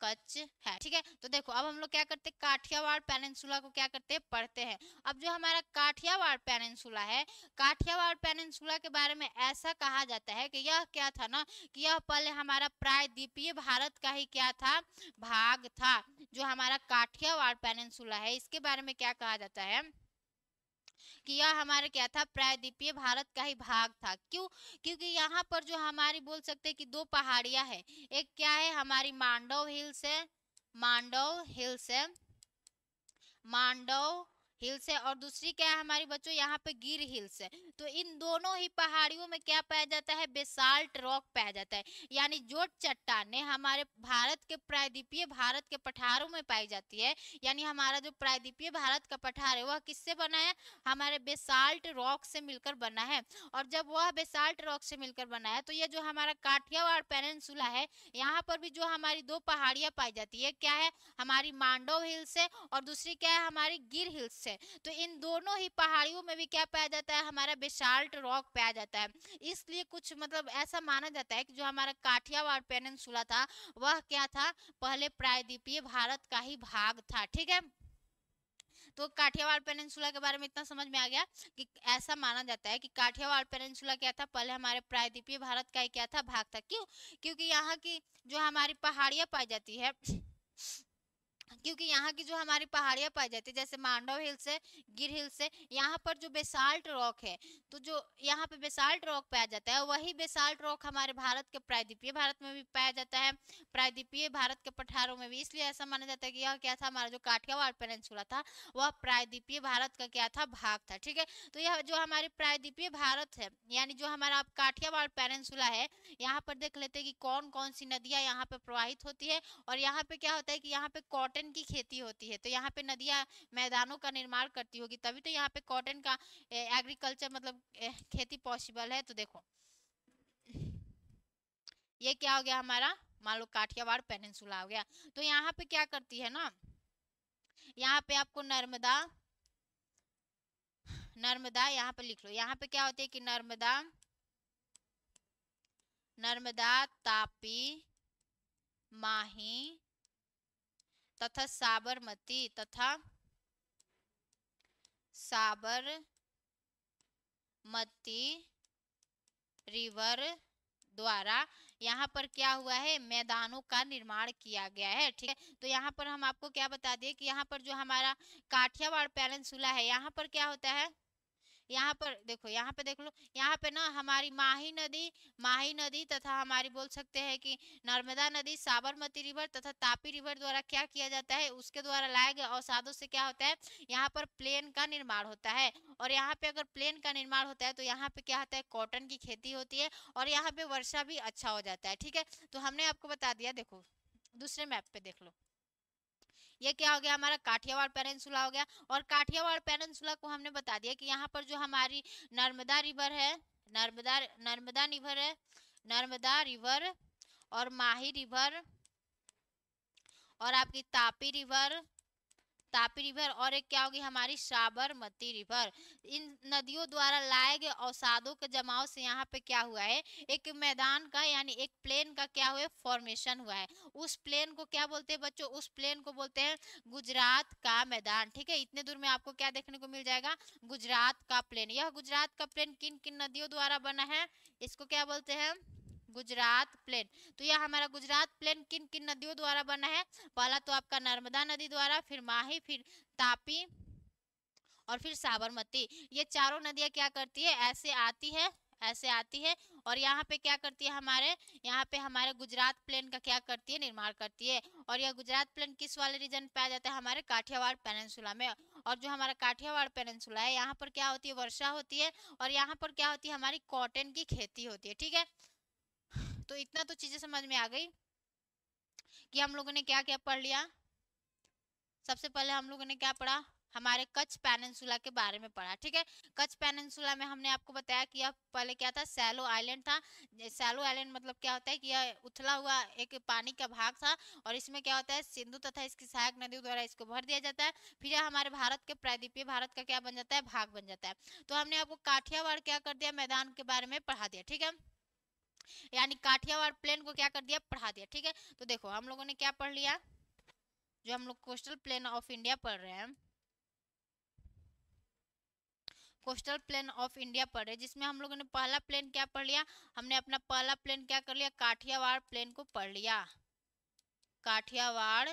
कच्छ है। ठीक है, तो देखो अब हम लोग क्या करते हैं, काठियावाड़ पेनिनसुला को क्या करते हैं, पढ़ते हैं। अब जो हमारा काठियावाड़ पेनिनसुला है, काठियावाड़ पेनिनसुला के बारे में ऐसा कहा जाता है कि यह क्या था ना, कि यह पहले हमारा प्रायद्वीपीय भारत का ही क्या था, भाग था। जो हमारा काठियावाड़ पेनिनसुला है, इसके बारे में क्या कहा जाता है कि यह हमारे क्या था, प्रायद्वीपीय भारत का ही भाग था। क्यों? क्योंकि यहाँ पर जो हमारी बोल सकते हैं कि दो पहाड़ियां है, एक क्या है हमारी मांडव हिल्स है, मांडव हिल्स है, मांडव हिल्स है, और दूसरी क्या है हमारी बच्चों, यहाँ पे गिर हिल्स है। तो इन दोनों ही पहाड़ियों में क्या पाया जाता है, बेसाल्ट रॉक पाया जाता है। यानी जो चट्टानें हमारे भारत के प्रायद्वीपीय भारत के पठारों में पाई जाती है, यानी हमारा जो प्रायद्वीपीय भारत का पठार है वह किससे बना है, हमारे बेसाल्ट रॉक से मिलकर बना है। और जब वह बेसाल्ट रॉक से मिलकर बना है, तो ये जो हमारा काठियावाड़ पेनिनसुला है, यहाँ पर भी जो हमारी दो पहाड़ियां पाई जाती है, क्या है, हमारी मांडव हिल्स है, और दूसरी क्या है, हमारी गिर हिल्स है। तो इन दोनों ही पहाड़ियों में भी क्या पाया जाता है, हमारा बेसाल्ट रॉक पाया जाता है। इसलिए कुछ मतलब ऐसा माना जाता है कि जो हमारा काठियावाड़ पेनिनसुला था, वह क्या था, पहले प्रायद्वीपीय भारत का ही भाग था। ठीक है, तो काठियावाड़ पेनिनसुला के बारे में इतना समझ में आ गया कि ऐसा माना जाता है कि काठियावाड़ पेनिनसुला क्या था, पहले हमारे प्रायद्वीपीय भारत का ही क्या था, भाग था। क्यों? क्योंकि यहाँ की जो हमारी पहाड़ियां पाई जाती है, क्योंकि यहाँ की जो हमारी पहाड़ियां पाई जाती है, जैसे मांडव हिल्स है, गिर हिल्स है, यहाँ पर जो बेसाल्ट रॉक है, तो जो यहाँ पे बेसाल्ट रॉक पाया जाता है, वही बेसाल्ट रॉक हमारे भारत के प्रायद्वीपीय भारत में भी पाया जाता है, प्रायद्वीपीय भारत के पठारों में भी। इसलिए ऐसा माना जाता है कि यह क्या था, हमारा जो काठियावाड़ पेनिनसुला था, वह प्रायद्वीपीय भारत का क्या था, भाग था। ठीक है, तो यह जो हमारे प्रायद्वीपीय भारत है, यानी जो हमारा काठियावाड़ पेनिनसुला है, यहाँ पर देख लेते हैं कि कौन कौन सी नदियां यहाँ पे प्रवाहित होती है। और यहाँ पे क्या होता है कि यहाँ पे कॉटन की खेती होती है, तो यहाँ पे नदियाँ मैदानों का निर्माण करती होगी, तभी तो यहाँ पे कॉटन का एग्रीकल्चर मतलब खेती पॉसिबल है। तो देखो ये क्या हो गया हमारा, मान लो काठियावाड़ पेनिनसुला हो गया। तो यहाँ पे क्या करती है ना, यहाँ पे आपको नर्मदा, नर्मदा यहाँ पे लिख लो, यहाँ पे क्या होती है कि नर्मदा, नर्मदा, तापी, माही तथा साबरमती तथा साबरमती रिवर द्वारा यहाँ पर क्या हुआ है, मैदानों का निर्माण किया गया है। ठीक है, तो यहाँ पर हम आपको क्या बता दें कि यहाँ पर जो हमारा काठियावाड़ पेनिनसुला है, यहाँ पर क्या होता है, यहाँ पर देखो, यहाँ पे देख लो, यहाँ पे ना हमारी माही नदी तथा हमारी बोल सकते हैं कि नर्मदा नदी, साबरमती रिवर तथा तापी रिवर द्वारा क्या किया जाता है, उसके द्वारा लाए गए अवसादों से क्या होता है, यहाँ पर प्लेन का निर्माण होता है। और यहाँ पे अगर प्लेन का निर्माण होता है, तो यहाँ पे क्या होता है, कॉटन की खेती होती है, और यहाँ पे वर्षा भी अच्छा हो जाता है। ठीक है, तो हमने आपको बता दिया, देखो दूसरे मैप पे देख लो, ये क्या हो गया, हमारा काठियावाड़ पेनिनसुला हो गया। और काठियावाड़ पेनिनसुला को हमने बता दिया कि यहाँ पर जो हमारी नर्मदा रिवर है, नर्मदा नर्मदा रिवर है, नर्मदा रिवर और माही रिवर और आपकी तापी रिवर और एक क्या होगी हमारी साबरमती रिवर, इन नदियों द्वारा लाए गए अवसादों के जमाव से यहाँ पे क्या हुआ है, एक मैदान का यानी एक प्लेन का क्या हुआ है, फॉर्मेशन हुआ है। उस प्लेन को क्या बोलते हैं बच्चों, उस प्लेन को बोलते हैं गुजरात का मैदान। ठीक है, इतने दूर में आपको क्या देखने को मिल जाएगा, गुजरात का प्लेन। यह गुजरात का प्लेन किन किन नदियों द्वारा बना है, इसको क्या बोलते हैं, गुजरात प्लेन। तो यह हमारा गुजरात प्लेन किन किन नदियों द्वारा बना है, पहला तो आपका नर्मदा नदी द्वारा, फिर माही, फिर तापी और फिर साबरमती। ये चारों नदियां क्या करती है, ऐसे आती है, ऐसे आती है, और यहाँ पे क्या करती है, हमारे यहाँ पे हमारे गुजरात प्लेन का क्या करती है, निर्माण करती है। और यह गुजरात प्लेन किस वाले रीजन पाया जाता है, हमारे काठियावाड़ पेनिनसुला में। और जो हमारा काठियावाड़ पेनिनसुला है, यहाँ पर क्या होती है, वर्षा होती है, और यहाँ पर क्या होती है, हमारी कॉटन की खेती होती है। ठीक है, तो इतना तो चीजें समझ में आ गई कि हम लोगों ने क्या क्या पढ़ लिया। सबसे पहले हम लोगों ने क्या पढ़ा, हमारे कच्छ पेनिनसुला के बारे में पढ़ा। ठीक है, कच्छ पेनिनसुला में हमने आपको बताया कि यह पहले क्या था, सैलो आइलैंड था। सैलो आइलैंड मतलब क्या होता है कि यह उथला हुआ एक पानी का भाग था, और इसमें क्या होता है, सिंधु तथा इसकी सहायक नदियों द्वारा इसको भर दिया जाता है। फिर यह हमारे भारत के प्रायद्वीपीय भारत का क्या बन जाता है, भाग बन जाता है। तो हमने आपको काठियावाड़ क्या कर दिया, मैदान के बारे में पढ़ा दिया। ठीक है, यानी काठियावाड़ प्लेन को क्या कर दिया, पढ़ा दिया। ठीक है, तो देखो हम लोगों ने क्या पढ़ लिया, जो हम लोग कोस्टल प्लेन ऑफ इंडिया पढ़ रहे हैं, कोस्टल प्लेन ऑफ इंडिया पढ़ रहे हैं, जिसमें हम लोगों ने पहला प्लेन क्या पढ़ लिया, हमने अपना पहला प्लेन क्या कर लिया, काठियावाड़ प्लेन को पढ़ लिया, काठियावाड़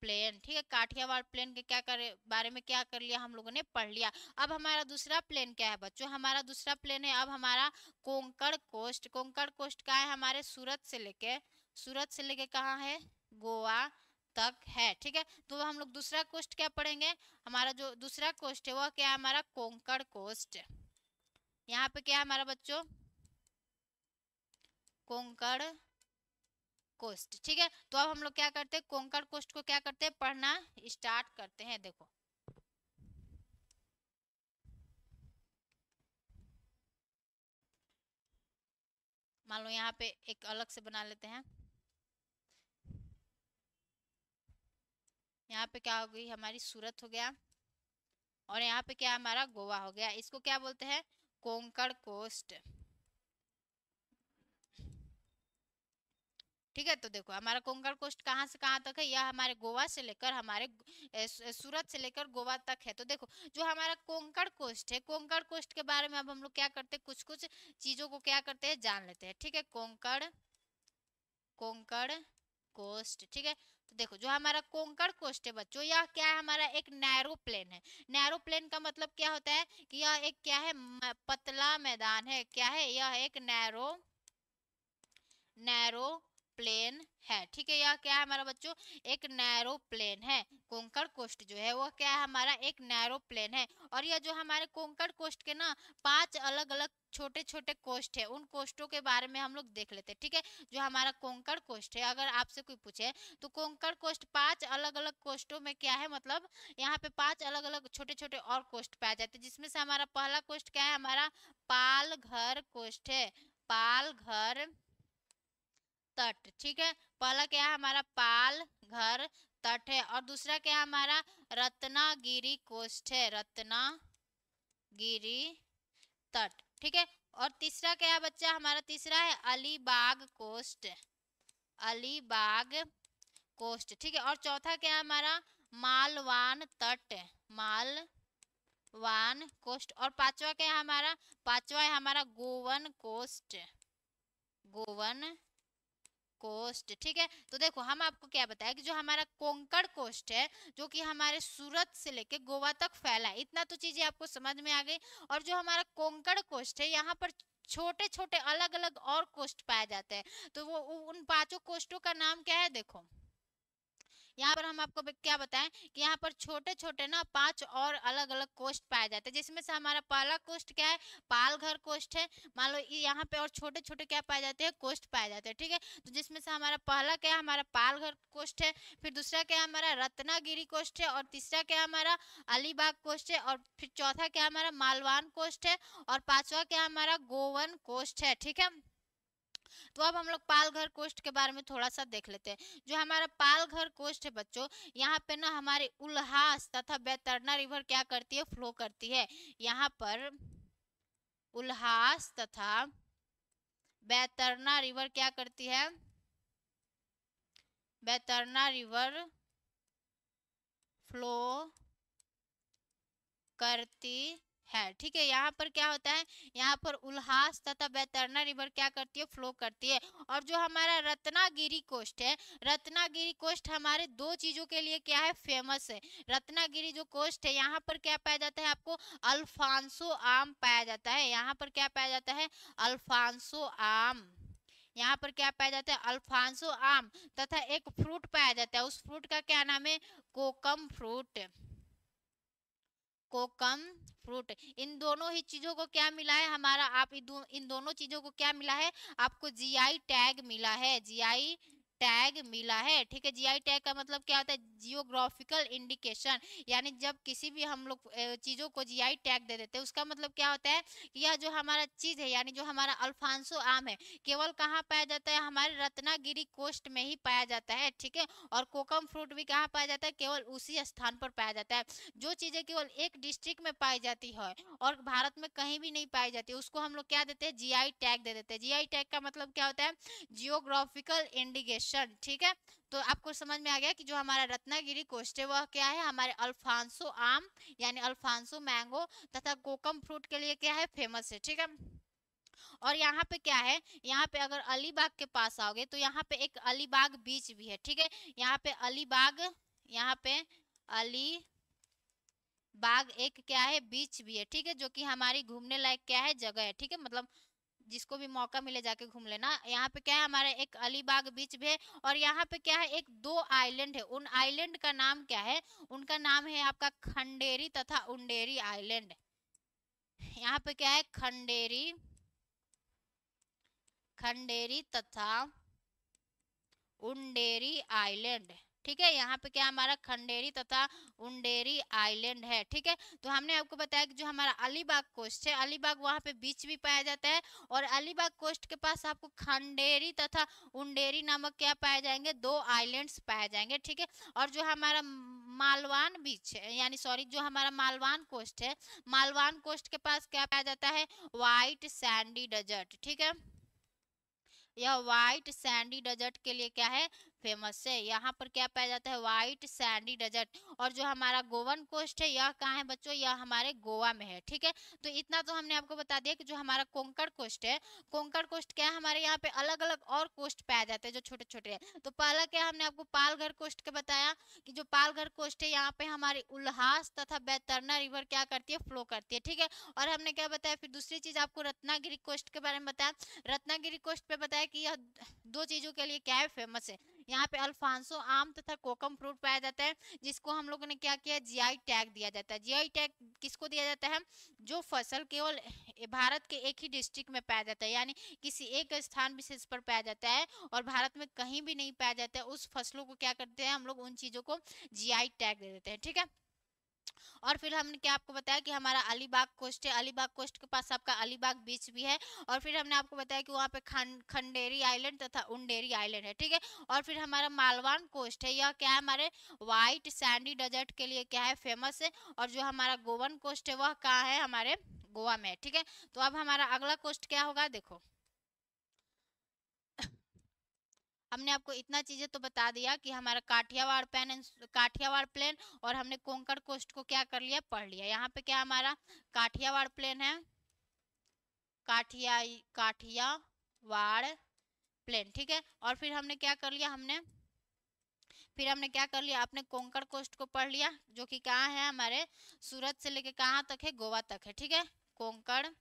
प्लेन। ठीक है, काठियावाड़ प्लेन के क्या करे बारे में क्या कर लिया, हम लोगों ने पढ़ लिया। अब हमारा दूसरा प्लेन क्या है बच्चों, हमारा दूसरा प्लेन है अब हमारा कोंकण कोस्ट। कोंकण कोस्ट का है हमारे सूरत से लेके कहाँ है, गोवा तक है। ठीक है, तो हम लोग दूसरा कोस्ट क्या पढ़ेंगे, हमारा जो दूसरा कोस्ट है वह क्या है, हमारा कोंकण कोस्ट। यहाँ पे क्या है हमारा बच्चों, कोंकण कोस्ट। ठीक है, तो अब हम लोग क्या करते हैं, कोंकण कोस्ट को क्या करते हैं, पढ़ना स्टार्ट करते हैं। देखो मान लो यहाँ पे एक अलग से बना लेते हैं, यहाँ पे क्या हो गई, हमारी सूरत हो गया, और यहाँ पे क्या हमारा गोवा हो गया। इसको क्या बोलते हैं, कोंकण कोस्ट। ठीक है, तो देखो हमारा कोंकण कोस्ट कहाँ से कहाँ तक है, यह हमारे गोवा से लेकर हमारे सूरत से लेकर गोवा तक है। तो देखो जो हमारा कोंकण कोस्ट है, कोंकण कोस्ट के बारे में अब हम लोग क्या करते हैं, कुछ कुछ चीजों को क्या करते हैं, जान लेते हैं। ठीक है, कोंकण कोस्ट। ठीक है, तो देखो जो हमारा कोंकण कोस्ट है बच्चों, यह क्या है, हमारा एक नैरो प्लेन है। नैरो प्लेन का मतलब क्या होता है कि यह एक क्या है, पतला मैदान है। क्या है, यह एक नैरो प्लेन है। ठीक है, यह क्या है हमारा बच्चों, एक नैरो प्लेन है। कोंकण कोस्ट जो है वह क्या है, हमारा एक नैरो प्लेन है। और यह जो हमारे कोंकण कोस्ट के ना 5 अलग अलग छोटे छोटे कोस्ट है, उन कोस्टों के बारे में हम लोग देख लेते हैं। ठीक है, जो हमारा कोंकण कोस्ट है, अगर आपसे कोई पूछे तो कोंकण कोस्ट 5 अलग अलग कोस्टों में क्या है, मतलब यहाँ पे 5 अलग अलग छोटे छोटे और कोस्ट पाए जाते हैं, जिसमें से हमारा पहला कोस्ट क्या है, हमारा पालघर कोस्ट है, पालघर तट। ठीक है, पहला क्या है हमारा पालघर तट है, और दूसरा क्या है हमारा रत्नागिरी कोस्ट है, रत्नागिरी तट। ठीक है, और तीसरा क्या है बच्चा, हमारा तीसरा है अलीबाग कोस्ट, अलीबाग कोस्ट। ठीक है, और चौथा क्या है हमारा मालवान तट, मालवान कोस्ट। और पांचवा क्या है हमारा, पांचवा है हमारा गोवन कोस्ट, गोवन कोस्ट। ठीक है, तो देखो हम आपको क्या बताया कि जो हमारा कोंकण कोस्ट है, जो कि हमारे सूरत से लेके गोवा तक फैला है, इतना तो चीजें आपको समझ में आ गई। और जो हमारा कोंकण कोस्ट है, यहाँ पर छोटे छोटे अलग अलग और कोस्ट पाए जाते हैं, तो वो उन पांचों कोस्टों का नाम क्या है, देखो यहाँ पर हम आपको क्या बताएं कि यहाँ पर छोटे छोटे ना 5 और अलग अलग कोस्ट पाए जाते हैं, जिसमें से हमारा पहला कोस्ट क्या है, पालघर कोस्ट है। मान लो यहाँ पे और छोटे छोटे क्या पाए जाते हैं, कोस्ट पाए जाते हैं। ठीक है, तो जिसमें से हमारा पहला क्या है, हमारा पालघर कोस्ट है, फिर दूसरा क्या है हमारा रत्नागिरी कोस्ट है, और तीसरा क्या है हमारा अलीबाग कोस्ट है, और फिर चौथा क्या है हमारा मालवान कोस्ट है, और पांचवा क्या है हमारा गोवन कोस्ट है। ठीक है, तो अब हम लोग पालघर कोस्ट के बारे में थोड़ा सा देख लेते हैं। जो हमारा पालघर कोस्ट है बच्चों, यहाँ पे ना हमारे उल्हास तथा बैतरना रिवर क्या करती है, फ्लो करती है। यहाँ पर उल्हास तथा बैतरना रिवर क्या करती है, बैतरना रिवर फ्लो करती है। ठीक है, यहाँ पर क्या होता है, यहाँ पर उल्हास तथा बैतरना रिवर क्या करती है, फ्लो करती है। और जो हमारा रत्नागिरी कोस्ट है, रत्नागिरी कोस्ट हमारे दो चीजों के लिए क्या है, फेमस है। रत्नागिरी जो कोस्ट है, यहाँ पर क्या पाया जाता है, आपको अल्फांसो आम पाया जाता है। यहाँ पर क्या पाया जाता है, अल्फांसो आम। यहाँ पर क्या पाया जाता है, अल्फांसो आम। तथा एक फ्रूट पाया जाता है, उस फ्रूट का क्या नाम है, कोकम फ्रूट, कोकम फ्रूट। इन दोनों ही चीजों को क्या मिला है हमारा, आप इन दोनों चीजों को क्या मिला है, आपको जीआई टैग मिला है, जीआई टैग मिला है। ठीक है, जीआई टैग का मतलब क्या होता है, जियोग्राफिकल इंडिकेशन, यानी जब किसी भी हम लोग चीजों को जीआई टैग दे देते हैं उसका मतलब क्या होता है कि यह जो हमारा चीज है यानी जो हमारा अल्फांसो आम है केवल कहाँ पाया जाता है, हमारे रत्नागिरी कोस्ट में ही पाया जाता है। ठीक है, और कोकम फ्रूट भी कहाँ पाया जाता है, केवल उसी स्थान पर पाया जाता है। जो चीजें केवल एक डिस्ट्रिक्ट में पाई जाती है और भारत में कहीं भी नहीं पाई जाती उसको हम लोग क्या देते हैं, जीआई टैग दे देते हैं। जीआई टैग का मतलब क्या होता है, जियोग्राफिकल इंडिकेशन। ठीक है, तो आपको समझ में आ गया कि जो हमारा रत्नागिरी कोस्ट है वह क्या है, हमारे अल्फांसो आम यानी अल्फांसो मैंगो तथा कोकम फ्रूट के लिए क्या है, फेमस है। ठीक है, और यहाँ पे क्या है, यहाँ पे अगर अलीबाग के पास आओगे तो यहाँ पे एक अलीबाग बीच भी है। ठीक है, यहाँ पे अलीबाग, यहाँ पे अली बाग एक क्या है, बीच भी है। ठीक है, जो कि हमारी घूमने लायक क्या है, जगह है। ठीक है, मतलब जिसको भी मौका मिले जाके घूम लेना। यहाँ पे क्या है, हमारे एक अलीबाग बीच भी है और यहाँ पे क्या है, एक दो आइलैंड है। उन आइलैंड का नाम क्या है, उनका नाम है आपका खंडेरी तथा उंडेरी आइलैंड। यहाँ पे क्या है, खंडेरी, खंडेरी तथा उंडेरी आइलैंड। ठीक है, यहाँ पे क्या हमारा खंडेरी तथा उंडेरी आइलैंड है। ठीक है, तो हमने आपको बताया कि जो हमारा अलीबाग कोस्ट है, अलीबाग वहाँ पे बीच भी पाया जाता है और अलीबाग कोस्ट के पास आपको खंडेरी तथा उंडेरी नामक क्या पाए जाएंगे, दो आइलैंड्स पाए जाएंगे। ठीक है, और जो हमारा मालवान बीच है यानी सॉरी जो हमारा मालवान कोस्ट है, मालवान कोस्ट के पास क्या पाया जाता है, व्हाइट सैंडी डेजर्ट। ठीक है, यह व्हाइट सैंडी डेजर्ट के लिए क्या है, फेमस है। यहाँ पर क्या पाया जाता है, व्हाइट सैंडी डेजर्ट। और जो हमारा गोवन कोस्ट है यह कहाँ है बच्चों, यह हमारे गोवा में है। ठीक है, तो इतना तो हमने आपको बता दिया कि जो हमारा कोंकण कोस्ट है, कोंकण कोस्ट क्या है, हमारे यहाँ पे अलग अलग और कोस्ट पाया जाते हैं जो छोटे छोटे हैं। तो पहला क्या हमने आपको पालघर कोस्ट का बताया कि जो पालघर कोस्ट है यहाँ पे हमारी उल्हास तथा बैतरना रिवर क्या करती है, फ्लो करती है। ठीक है, और हमने क्या बताया, फिर दूसरी चीज आपको रत्नागिरी कोस्ट के बारे में बताया। रत्नागिरी कोस्ट पे बताया कि यह दो चीजों के लिए क्या है, फेमस है। यहाँ पे अल्फांसो आम तथा कोकम फ्रूट पाया जाता है जिसको हम लोगों ने क्या किया, जीआई टैग दिया जाता है। जीआई टैग किसको दिया जाता है, जो फसल केवल भारत के एक ही डिस्ट्रिक्ट में पाया जाता है यानी किसी एक स्थान विशेष पर पाया जाता है और भारत में कहीं भी नहीं पाया जाता है, उस फसलों को क्या करते हैं हम लोग, उन चीजों को जीआई टैग दे देते हैं। ठीक है, और फिर हमने क्या आपको बताया कि हमारा अलीबाग कोस्ट है, अलीबाग कोस्ट के पास आपका अलीबाग बीच भी है। और फिर हमने आपको बताया कि वहाँ पे खंडेरी आइलैंड तथा उंडेरी आइलैंड है। ठीक है, और फिर हमारा मालवान कोस्ट है, यह क्या है, हमारे व्हाइट सैंडी डेजर्ट के लिए क्या है, फेमस है। और जो हमारा गोवन कोस्ट है वह कहाँ है, हमारे गोवा में है। ठीक है, तो अब हमारा अगला कोस्ट क्या होगा, देखो हमने आपको इतना चीजें तो बता दिया कि हमारा काठियावाड़ प्लेन और हमने कोंकण कोस्ट को क्या कर लिया, पढ़ लिया। यहाँ पे क्या हमारा काठियावाड़ प्लेन है, काठियावाड़ प्लेन। ठीक है, और फिर हमने क्या कर लिया, क्या कर लिया, आपने कोंकण कोस्ट को पढ़ लिया जो कि कहाँ है, हमारे सूरत से लेके कहाँ तक है, गोवा तक है। ठीक है, कोंकण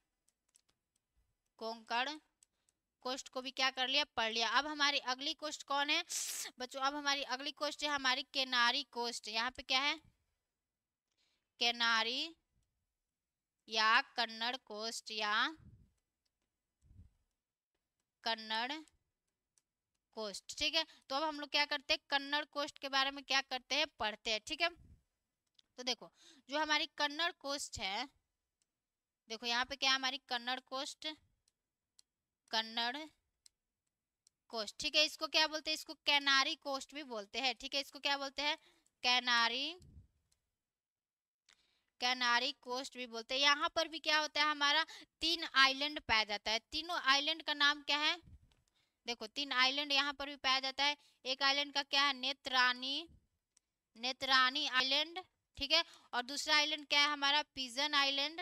कोंकण कोस्ट को भी क्या कर लिया, पढ़ लिया। अब हमारी अगली कोस्ट कौन है बच्चों, अब हमारी अगली कोस्ट है हमारी केनारी कोस्ट। यहाँ पे क्या है, केनारी या कन्नड़ कोस्ट या कन्नड़ कोस्ट। ठीक है, तो अब हम लोग क्या करते हैं, कन्नड़ कोस्ट के बारे में क्या करते हैं, पढ़ते हैं। ठीक है, तो देखो जो हमारी कन्नड़ कोस्ट है, देखो यहाँ पे क्या है, हमारी कन्नड़ कोस्ट, कन्नड़ कोस्ट। ठीक है, इसको क्या बोलते हैं, इसको कैनारी कोस्ट भी बोलते हैं। ठीक है, इसको क्या बोलते हैं, कैनारी कैनारी कोस्ट भी बोलते हैं। यहाँ पर भी क्या होता है, हमारा तीन आइलैंड पाया जाता है। तीनों आइलैंड का नाम क्या है, देखो तीन आइलैंड यहाँ पर भी पाया जाता है। एक आइलैंड का क्या है, नेत्रानी, नेत्रानी आइलैंड। ठीक है, और दूसरा आइलैंड क्या है हमारा, पिजन आइलैंड,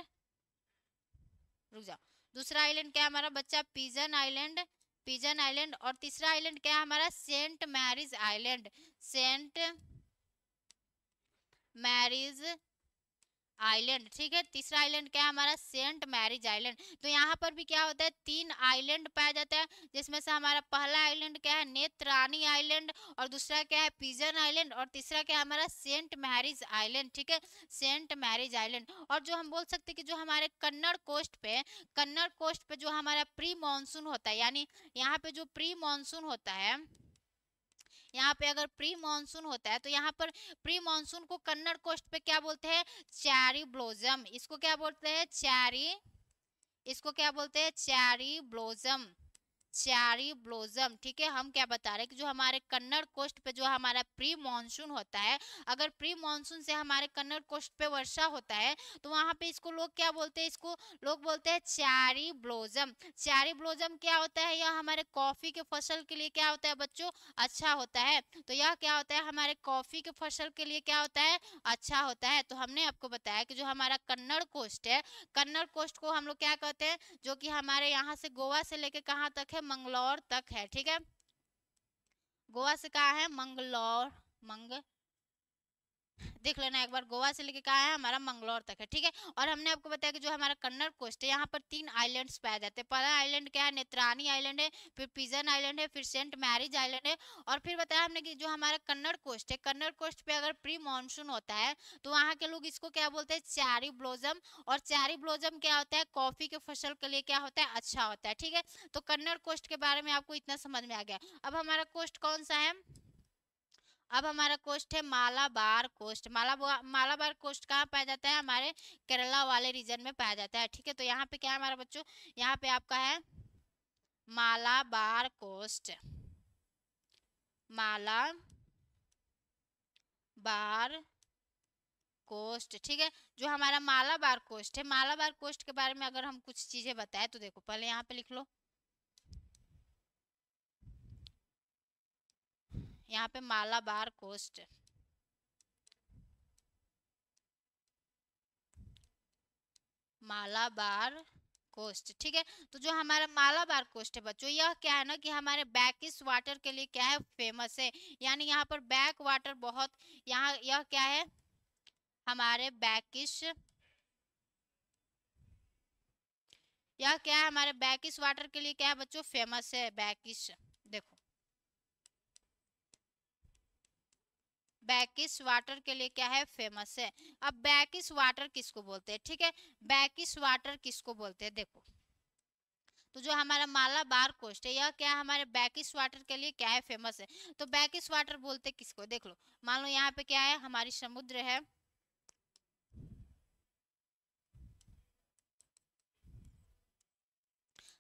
रुक जाओ, दूसरा आइलैंड क्या है हमारा बच्चा, पिजन आइलैंड, पिजन आइलैंड। और तीसरा आइलैंड क्या है हमारा, Saint Mary's island, Saint Mary's island. ठीक है, तीसरा आइलैंड क्या है हमारा, सेंट मैरीज आइलैंड। तो यहाँ पर भी क्या होता है, तीन आइलैंड पाया जाता है जिसमें से हमारा पहला आइलैंड क्या है, नेत्रानी आइलैंड, और दूसरा क्या है, पिजन आइलैंड, और तीसरा क्या है हमारा, सेंट मैरीज आइलैंड। ठीक है, सेंट मैरीज आइलैंड। और जो हम बोल सकते हैं कि जो हमारे कन्नड़ कोस्ट पे जो हमारा प्री मानसून होता है, यानी यहाँ पे जो प्री मानसून होता है, यहाँ पे अगर प्री मानसून होता है तो यहाँ पर प्री मानसून को कन्नड़ कोस्ट पे क्या बोलते हैं, चैरी ब्लोजम। इसको क्या बोलते हैं, चैरी, इसको क्या बोलते हैं, चैरी ब्लोजम, चैरी ब्लोजम। ठीक है, हम क्या बता रहे हैं कि जो हमारे कन्नड़ कोस्ट पे जो हमारा प्री मानसून होता है, अगर प्री मानसून से हमारे कन्नड़ कोस्ट पे वर्षा होता है तो वहां पे इसको लोग क्या बोलते हैं, इसको लोग बोलते हैं चैरी ब्लोजम। चैरी ब्लोजम क्या होता है, यह हमारे कॉफी के फसल के लिए क्या होता है बच्चों, अच्छा होता है। तो यह क्या होता है, हमारे कॉफी के फसल के लिए क्या होता है, अच्छा होता है। तो हमने आपको बताया कि जो हमारा कन्नड़ कोस्ट है, कन्नड़ कोस्ट को हम लोग क्या कहते हैं, जो कि हमारे यहाँ से गोवा से लेके कहाँ तक है, मंगलौर तक है। ठीक है, गोवा से कहाँ है, मंगलौर, देख लेना एक बार, गोवा से लेके कहा है हमारा मंगलौर तक है। ठीक है, और हमने आपको बताया कि जो हमारा कन्नड़ कोस्ट है यहाँ पर 3 आइलैंड्स पाए जाते हैं। पहला आइलैंड क्या है, नेत्रानी आइलैंड है, फिर पिजन आइलैंड है, फिर सेंट मैरिज आइलैंड है। और फिर बताया हमने कि जो हमारा कन्नड़ कोस्ट है, कन्नड़ कोस्ट पे अगर प्री मानसून होता है तो वहाँ के लोग इसको क्या बोलते हैं, चैरी ब्लोजम। और चैरी ब्लोजम क्या होता है, कॉफी के फसल के लिए क्या होता है, अच्छा होता है। ठीक है, तो कन्नड़ कोस्ट के बारे में आपको इतना समझ में आ गया। अब हमारा कोस्ट कौन सा है, अब हमारा कोस्ट है मालाबार कोस्ट। मालाबार कोस्ट कहाँ पाया जाता है, हमारे केरला वाले रीजन में पाया जाता है। ठीक है, तो यहाँ पे क्या है हमारा बच्चों, यहाँ पे आपका है मालाबार कोस्ट, मालाबार कोस्ट। ठीक है, जो हमारा मालाबार कोस्ट है, मालाबार कोस्ट के बारे में अगर हम कुछ चीजें बताएं तो देखो, पहले यहाँ पे लिख लो, यहाँ पे मालाबार कोस्ट, मालाबार कोस्ट। ठीक है, तो जो हमारा मालाबार कोस्ट है बच्चों, यह क्या है ना कि हमारे बैकिस वाटर के लिए क्या है, फेमस है। यानी यहाँ पर बैक वाटर बहुत, यहाँ यह क्या है, हमारे बैकिस, यह क्या है, हमारे बैकिस वाटर के लिए क्या है बच्चों, फेमस है बैकिस। देखो, बैकिस वाटर के लिए क्या है, फेमस है। अब बैकिस वाटर किसको बोलते हैं, ठीक है, बैकिस वाटर किसको बोलते हैं, देखो, तो जो हमारा मालाबार कोस्ट है यह क्या है, हमारे बैकिस वाटर के लिए क्या है, फेमस है। तो बैकिस वाटर बोलते किसको, देख लो, मान लो यहाँ पे क्या है, हमारी समुद्र है,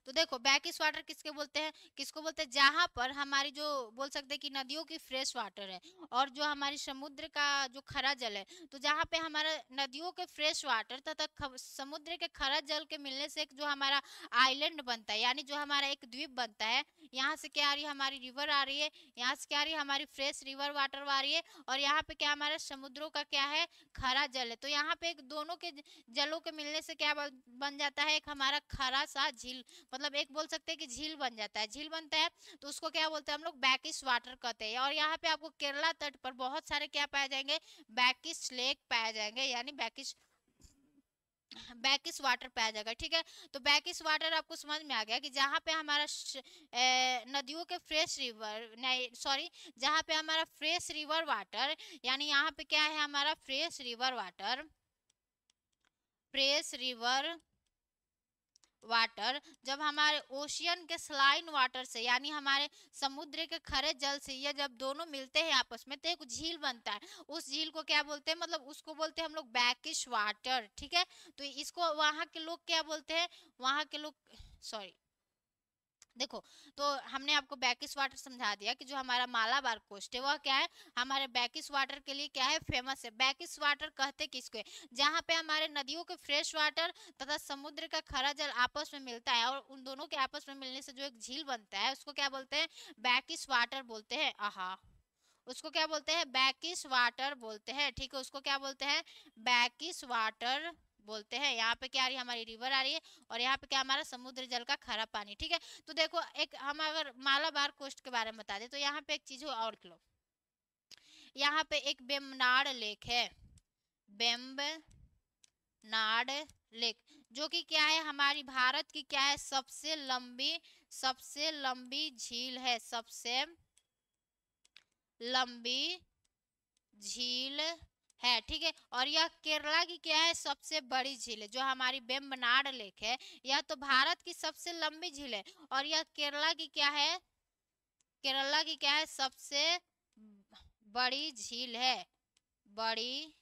तो देखो बैकिस वाटर किसके बोलते हैं, किसको बोलते हैं, जहां पर हमारी जो बोल सकते हैं कि नदियों की फ्रेश वाटर है, और जो हमारी समुद्र का जो खरा जल है, तो जहाँ पे हमारा नदियों के फ्रेश वाटर तथा समुद्र के खरा जल के मिलने से एक जो हमारा आइलैंड बनता है, यानी जो हमारा एक द्वीप बनता है, यहाँ से क्या आ रही है, हमारी रिवर आ रही है, यहाँ से क्या आ रही है, हमारी फ्रेश रिवर वाटर आ रही है, और यहाँ पे क्या हमारे समुद्रों का क्या है, खरा जल है। तो यहाँ पे एक दोनों के जलों के मिलने से क्या बन जाता है, एक हमारा खरा सा झील, मतलब एक बोल सकते हैं कि झील बन जाता है, झील बनता है, तो उसको क्या बोलते हैं हम लोग, बैकिस वाटर कहते हैं। और यहाँ पे आपको केरला तट पर बहुत सारे क्या पाए जाएंगे, बैकिस लेक पाए जाएंगे, यानी बैकिस, बैकिस वाटर पाया जाएगा। ठीक है, तो बैकिस वाटर आपको समझ में आ गया कि जहाँ पे हमारा नदियों के फ्रेश रिवर, नहीं सॉरी, जहाँ पे हमारा फ्रेश रिवर वाटर, यानी यहाँ पे क्या है, हमारा fresh river water, fresh river water जब हमारे ओशियन के स्लाइन वाटर से, यानी हमारे समुद्र के खरे जल से, ये जब दोनों मिलते हैं आपस में तो एक झील बनता है। उस झील को क्या बोलते हैं, मतलब उसको बोलते हैं हम लोग बैकिश वाटर। ठीक है, तो इसको वहां के लोग क्या बोलते हैं, वहां के लोग, सॉरी, देखो, तो हमने आपको बैकिस वाटर समझा दिया कि जो हमारा मालाबार कोस्ट है वह क्या है, हमारे बैकिस वाटर के लिए क्या है, फेमस है। बैकिस वाटर कहते किसको है, जहाँ पे हमारे नदियों के फ्रेश वाटर तथा समुद्र का खरा जल आपस में मिलता है, और उन दोनों के आपस में मिलने से जो एक झील बनता है उसको क्या बोलते हैं, बैकिस वाटर बोलते हैं। आहा, उसको क्या बोलते हैं, बैकिस वाटर बोलते हैं। ठीक है, उसको क्या बोलते हैं, बैकिस वाटर बोलते हैं। यहाँ पे क्या आ रही है, हमारी रिवर आ रही है, और यहाँ पे क्या हमारा समुद्र जल का खारा पानी। ठीक है, तो देखो, एक हम अगर मालाबार कोस्ट के बारे में बता दें तो यहाँ पे एक चीज और लो, यहाँ पे एक बेमनाड लेक है, बेम्बनाड लेक, जो कि क्या है, हमारी भारत की क्या है, सबसे लंबी झील है, सबसे लंबी झील है। ठीक है, और यह केरला की क्या है, सबसे बड़ी झील है। जो हमारी वेम्बनाड लेक है यह तो भारत की सबसे लंबी झील है, और यह केरला की क्या है, केरला की क्या है, सबसे बड़ी झील है, बड़ी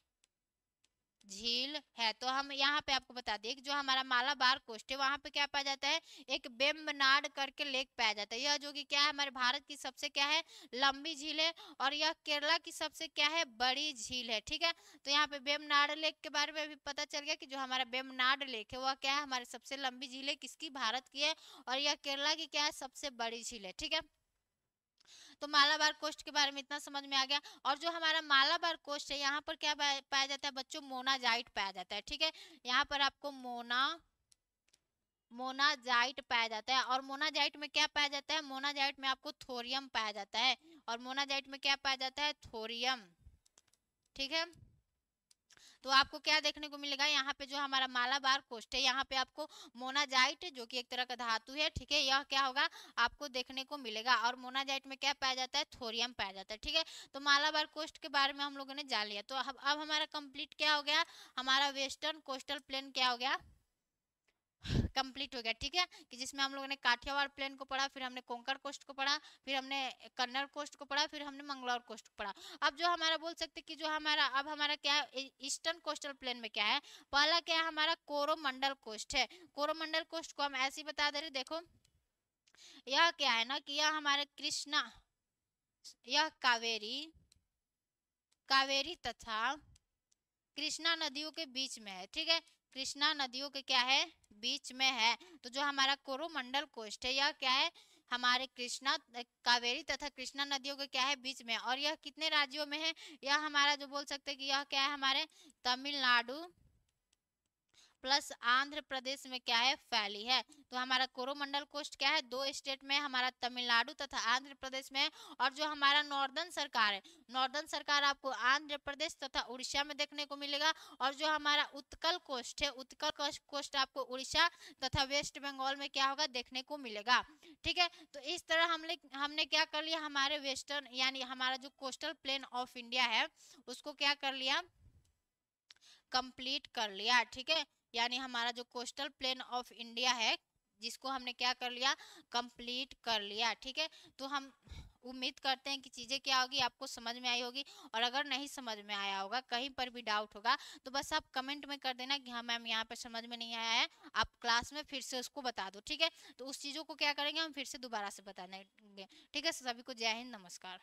झील है। तो हम यहाँ पे आपको बता दें कि जो हमारा मालाबार कोस्ट है वहां पे क्या पाया जाता है, एक वेम्बनाड करके लेक पाया जाता है। यह जो कि क्या है, हमारे भारत की सबसे क्या है, लंबी झील है, और यह केरला की सबसे क्या है, बड़ी झील है। ठीक है, तो यहाँ पे वेम्बनाड लेक के बारे में भी पता चल गया कि जो हमारा वेम्बनाड लेक है वह क्या है, हमारी सबसे लंबी झील है, किसकी, भारत की है, और यह केरला की क्या है, सबसे बड़ी झील है। ठीक है, तो मालाबार कोस्ट के बारे में इतना समझ में आ गया। और जो हमारा मालाबार कोस्ट है यहाँ पर क्या पाया जाता है बच्चों, मोनाजाइट पाया जाता है। ठीक है, यहाँ पर आपको मोनाजाइट पाया जाता है। और मोनाजाइट में क्या पाया जाता है, मोनाजाइट में आपको थोरियम पाया जाता है, और मोनाजाइट में क्या पाया जाता है, थोरियम। ठीक है, तो आपको क्या देखने को मिलेगा, यहाँ पे जो हमारा मालाबार कोस्ट है यहाँ पे आपको मोनाजाइट जो कि एक तरह का धातु है, ठीक है, यह क्या होगा, आपको देखने को मिलेगा। और मोनाजाइट में क्या पाया जाता है, थोरियम पाया जाता है। ठीक है, तो मालाबार कोस्ट के बारे में हम लोगों ने जान लिया। तो अब हमारा कंप्लीट क्या हो गया, हमारा वेस्टर्न कोस्टल प्लेन क्या हो गया, कंप्लीट हो गया। ठीक है, कि जिसमें हम लोगों ने काठियावाड़ प्लेन को पढ़ा, फिर हमने कोंकण कोस्ट को पढ़ा, फिर हमने कन्नड़ कोस्ट को पढ़ा, फिर हमने मंगलौर कोस्ट को पढ़ा। अब जो हमारा बोल सकते कि जो हमारा अब हमारा क्या है, ईस्टर्न कोस्टल प्लेन में क्या है, पहला क्या है, हमारा कोरोमंडल कोस्ट है। कोरोमंडल कोस्ट को हम ऐसे ही बता दे रहे, देखो यह क्या है ना, कि यह हमारे कृष्णा, यह कावेरी, कावेरी तथा कृष्णा नदियों के बीच में है। ठीक है, कृष्णा नदियों के क्या है, बीच में है। तो जो हमारा कोरोमंडल कोस्ट है यह क्या है, हमारे कृष्णा, कावेरी तथा कृष्णा नदियों के क्या है, बीच में। और यह कितने राज्यों में है, यह हमारा जो बोल सकते हैं कि यह क्या है, हमारे तमिलनाडु प्लस आंध्र प्रदेश में क्या है, फैली है। तो हमारा कोरोमंडल कोस्ट क्या है, दो स्टेट में, हमारा तमिलनाडु तथा आंध्र प्रदेश में। और जो हमारा नॉर्दर्न सरकार है, नॉर्दर्न सरकार आपको आंध्र प्रदेश तथा उड़ीसा में देखने को मिलेगा। और जो हमारा उत्कल कोस्ट है, उत्कल कोस्ट आपको उड़ीसा तथा वेस्ट बंगाल में क्या होगा, देखने को मिलेगा। ठीक है, तो इस तरह हमने क्या कर लिया, हमारे वेस्टर्न यानी हमारा जो कोस्टल प्लेन ऑफ इंडिया है उसको क्या कर लिया, कंप्लीट कर लिया। ठीक है, यानी हमारा जो कोस्टल प्लेन ऑफ इंडिया है जिसको हमने क्या कर लिया, कंप्लीट कर लिया। ठीक है, तो हम उम्मीद करते हैं कि चीज़ें क्या होगी, आपको समझ में आई होगी। और अगर नहीं समझ में आया होगा, कहीं पर भी डाउट होगा, तो बस आप कमेंट में कर देना कि हाँ मैम यहाँ पर समझ में नहीं आया है, आप क्लास में फिर से उसको बता दो। ठीक है, तो उस चीज़ों को क्या करेंगे, हम फिर से दोबारा से बताएंगे। ठीक है, सभी को जय हिंद, नमस्कार।